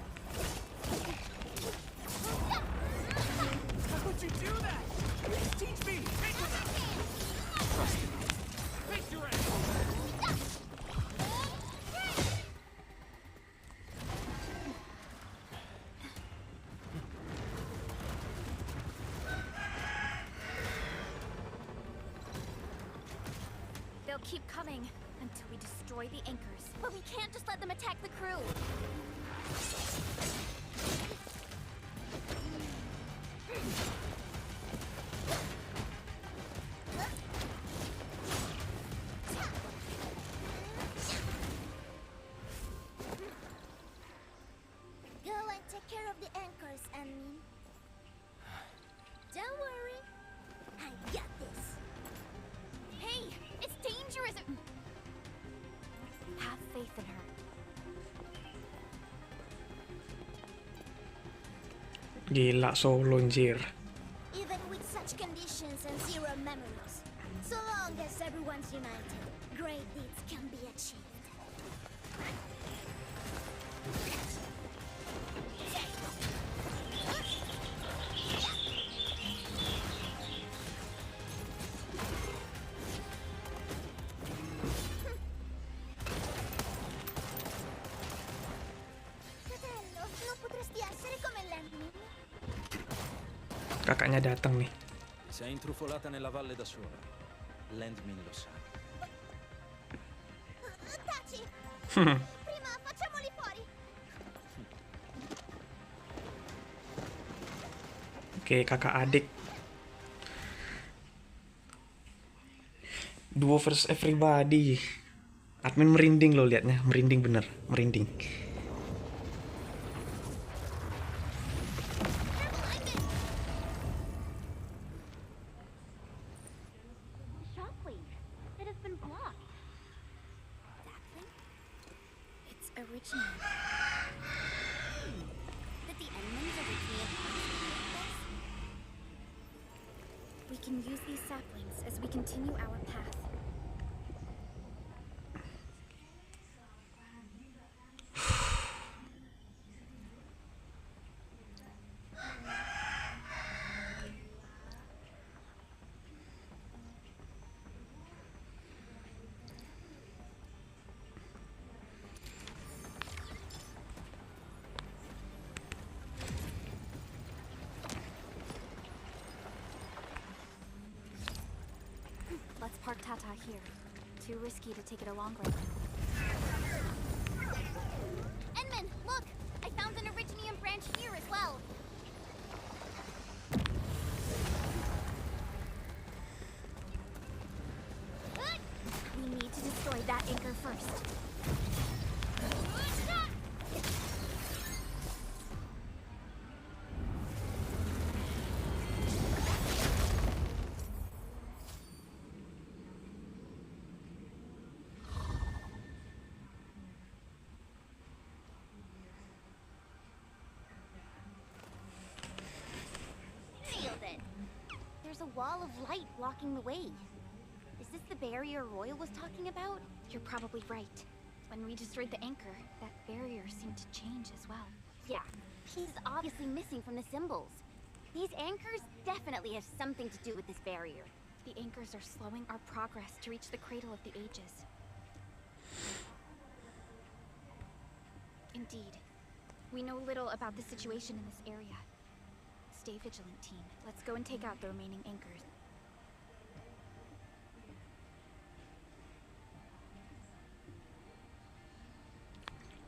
How would you do that? Teach me! Trust me. Face your ass! They'll keep coming until we destroy the anchors. But we can't just let them attack the crew. Go and take care of the anchors, Endmin. Don't worry. I got this. Hey, it's dangerous! Have faith in her. Gila solo anjir. Even with such conditions and zero memories, so long as everyone's united, great deeds can be achieved. Fratello, non potresti essere come l'Endmin? Kakaknya datang nih. Sei intrufolata nella valle da sola. L'Endmin lo sa. Taci! Prima facciamoli fuori! Oke, kakak adik. Duo versus everybody. Admin merinding loh liatnya, merinding bener, merinding. Shockwave! It has been blocked. That thing? It's original. Did the Endmins originally approximate this? We can use these saplings as we continue our path. Let's park Tata here. Too risky to take it a long way. Endmin, look! I found an Originium branch here as well. We need to destroy that anchor first. Nailed it. There's a wall of light blocking the way. Is this the barrier Royal was talking about? You're probably right. When we destroyed the anchor, that barrier seemed to change as well. Yeah, he's obviously missing from the symbols. These anchors definitely have something to do with this barrier. The anchors are slowing our progress to reach the cradle of the ages. Indeed. We know little about the situation in this area. Stay vigilant, team. Let's go and take out the remaining anchors.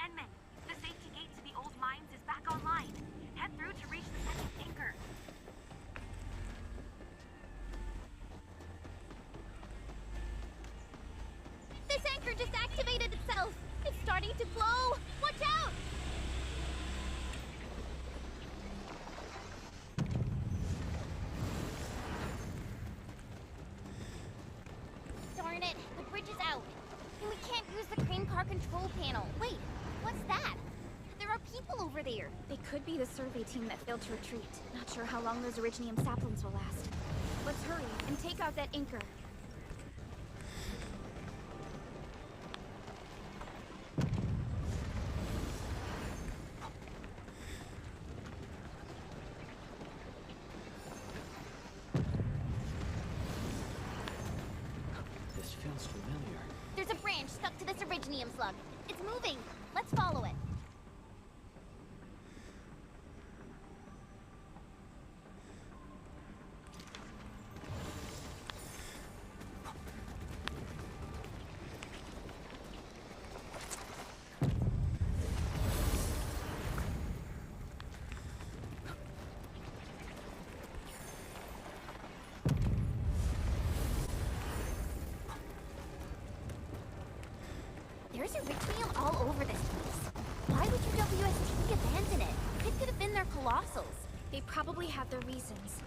Endmin, the safety gate to the old mines is back online. Head through to reach the second anchor. anchor just activated itself. It's starting to glow. Watch out! Darn it, the bridge is out. And we can't use the crane car control panel. Wait, what's that? There are people over there. They could be the survey team that failed to retreat. Not sure how long those Originium saplings will last. Let's hurry and take out that anchor. This feels familiar. There's a branch stuck to this Originium slug. It's moving. Let's follow it. There's Originium all over this place. Why would your WST abandon it? It could have been their colossals. They probably have their reasons.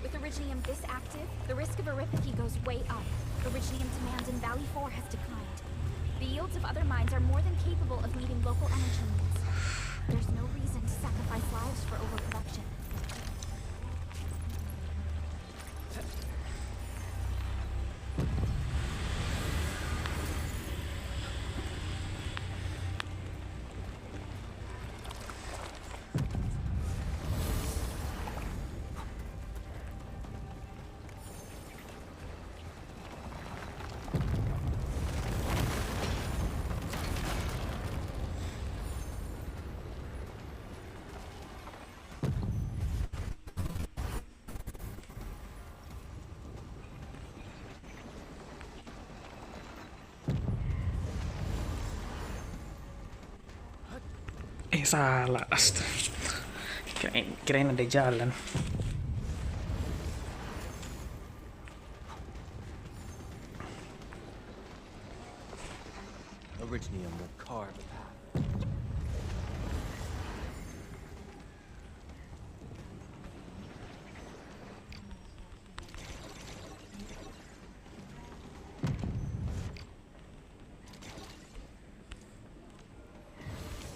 With Originium this active, the risk of eripathy goes way up. Originium demand in Valley 4 has declined. The yields of other mines are more than capable of meeting local energy needs. There's no reason to sacrifice lives for overproduction. Salah, astaga. Kirain ada jalan. Originium will carve a path.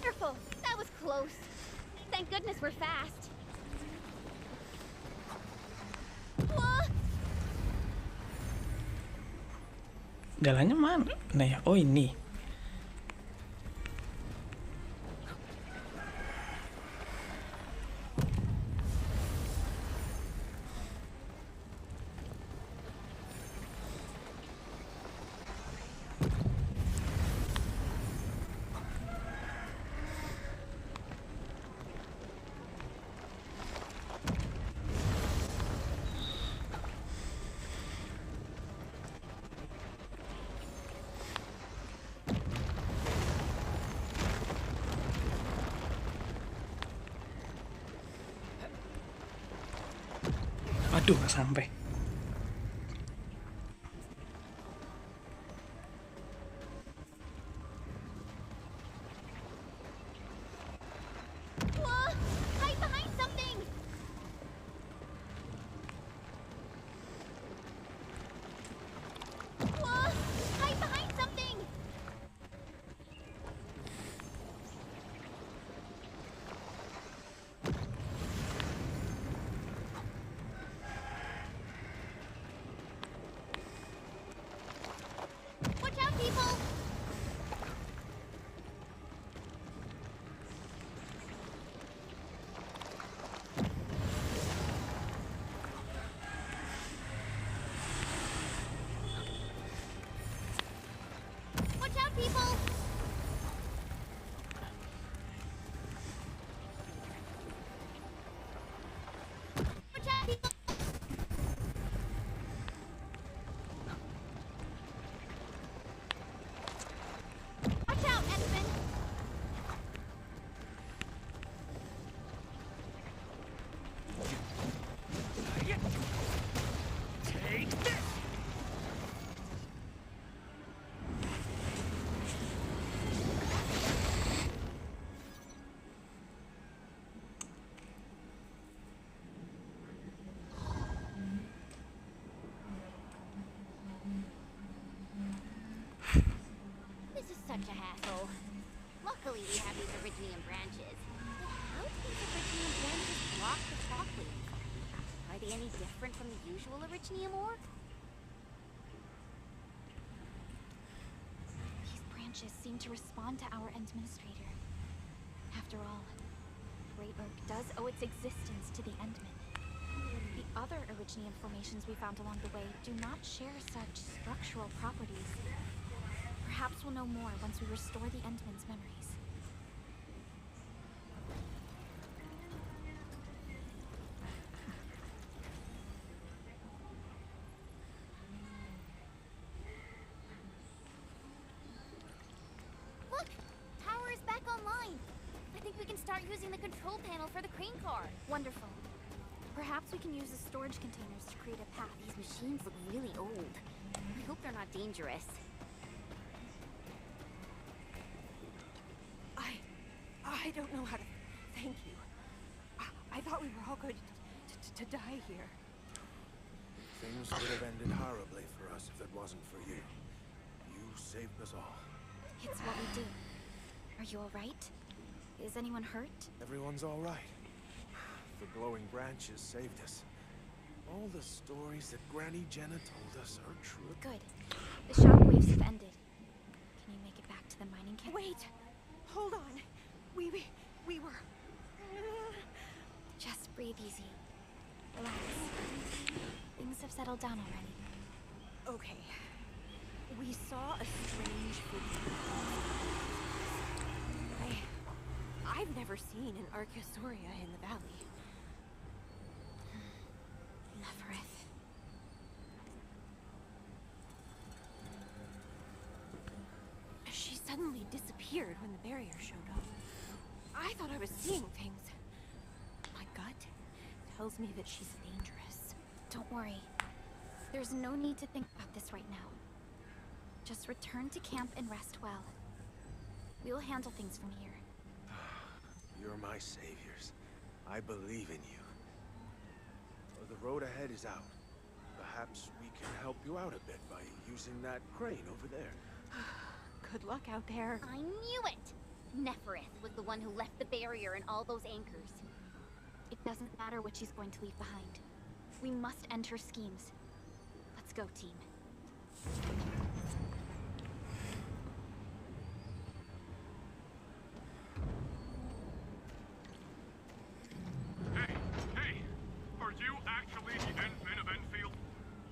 Careful, that was close. Thank goodness we're fast. Wah! Jalannya mana? Nah ya, oh ini. Aduh, nggak sampai. Wah! Hide behind something! Wah! Hide behind something! such a hassle. Luckily, we have these Originium branches. How do these Originium branches block the shockwaves? Are they any different from the usual Originium ore? These branches seem to respond to our Endministrator. After all, Great Oak does owe its existence to the Endmin. The other Originium formations we found along the way do not share such structural properties. Perhaps we'll know more once we restore the Endmin's memories. Look! Tower is back online! I think we can start using the control panel for the crane car. Wonderful. Perhaps we can use the storage containers to create a path. These machines look really old. I hope they're not dangerous. I don't know how to thank you. I thought we were all going to die here. Things would have ended horribly for us if it wasn't for you. You saved us all. It's what we do. Are you all right? Is anyone hurt? Everyone's all right. The glowing branches saved us. All the stories that Granny Jenna told us are true. Good. The shockwaves have ended. Can you make it back to the mining camp? Wait! Hold on. We were... Just breathe easy. Relax. Things have settled down already. Okay. We saw a strange figure. I've never seen an Archosauria in the valley. Nefereth. She suddenly disappeared when the barrier showed up. I thought I was seeing things. My gut tells me that she's dangerous. Don't worry. There's no need to think about this right now. Just return to camp and rest well. We'll handle things from here. You're my saviors. I believe in you. The road ahead is out. Perhaps we can help you out a bit by using that crane over there. Good luck out there. I knew it! Nefereth was the one who left the barrier and all those anchors. It doesn't matter what she's going to leave behind. We must end her schemes. Let's go, team. Hey! Are you actually the Endmin of Endfield?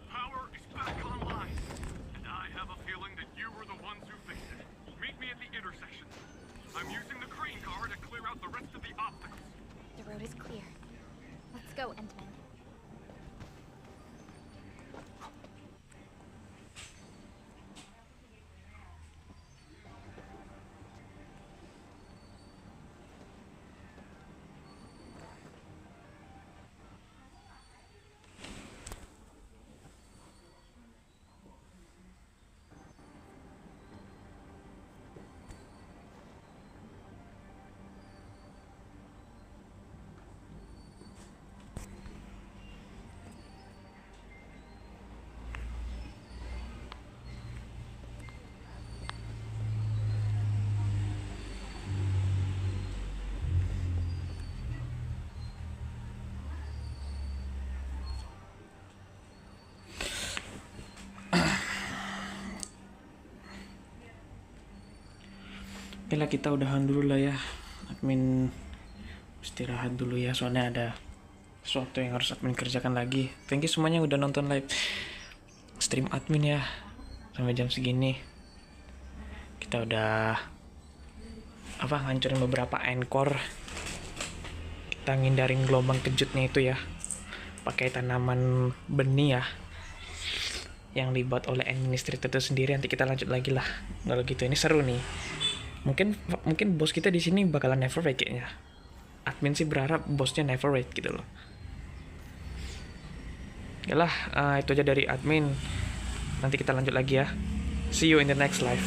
Power is back online, and I have a feeling that you were the ones who fixed it. Meet me at the intersection. I'm using the crane car to clear out the rest of the obstacles. The road is clear. Let's go, Endmin. Oke lah, kita udahan dulu lah ya. Admin istirahat dulu ya, soalnya ada sesuatu yang harus admin kerjakan lagi. Thank you semuanya udah nonton live stream admin ya. Sampai jam segini kita udah ngancurin beberapa anchor. Kita ngindarin gelombang kejutnya itu ya, pakai tanaman benih ya yang dibuat oleh Endministrator itu sendiri. Nanti kita lanjut lagi lah. Kalau gitu ini seru nih. Mungkin bos kita di sini bakalan Nefereth kayaknya. Admin sih berharap bosnya Nefereth gitu loh. Yalah, itu aja dari admin. Nanti kita lanjut lagi ya. See you in the next live.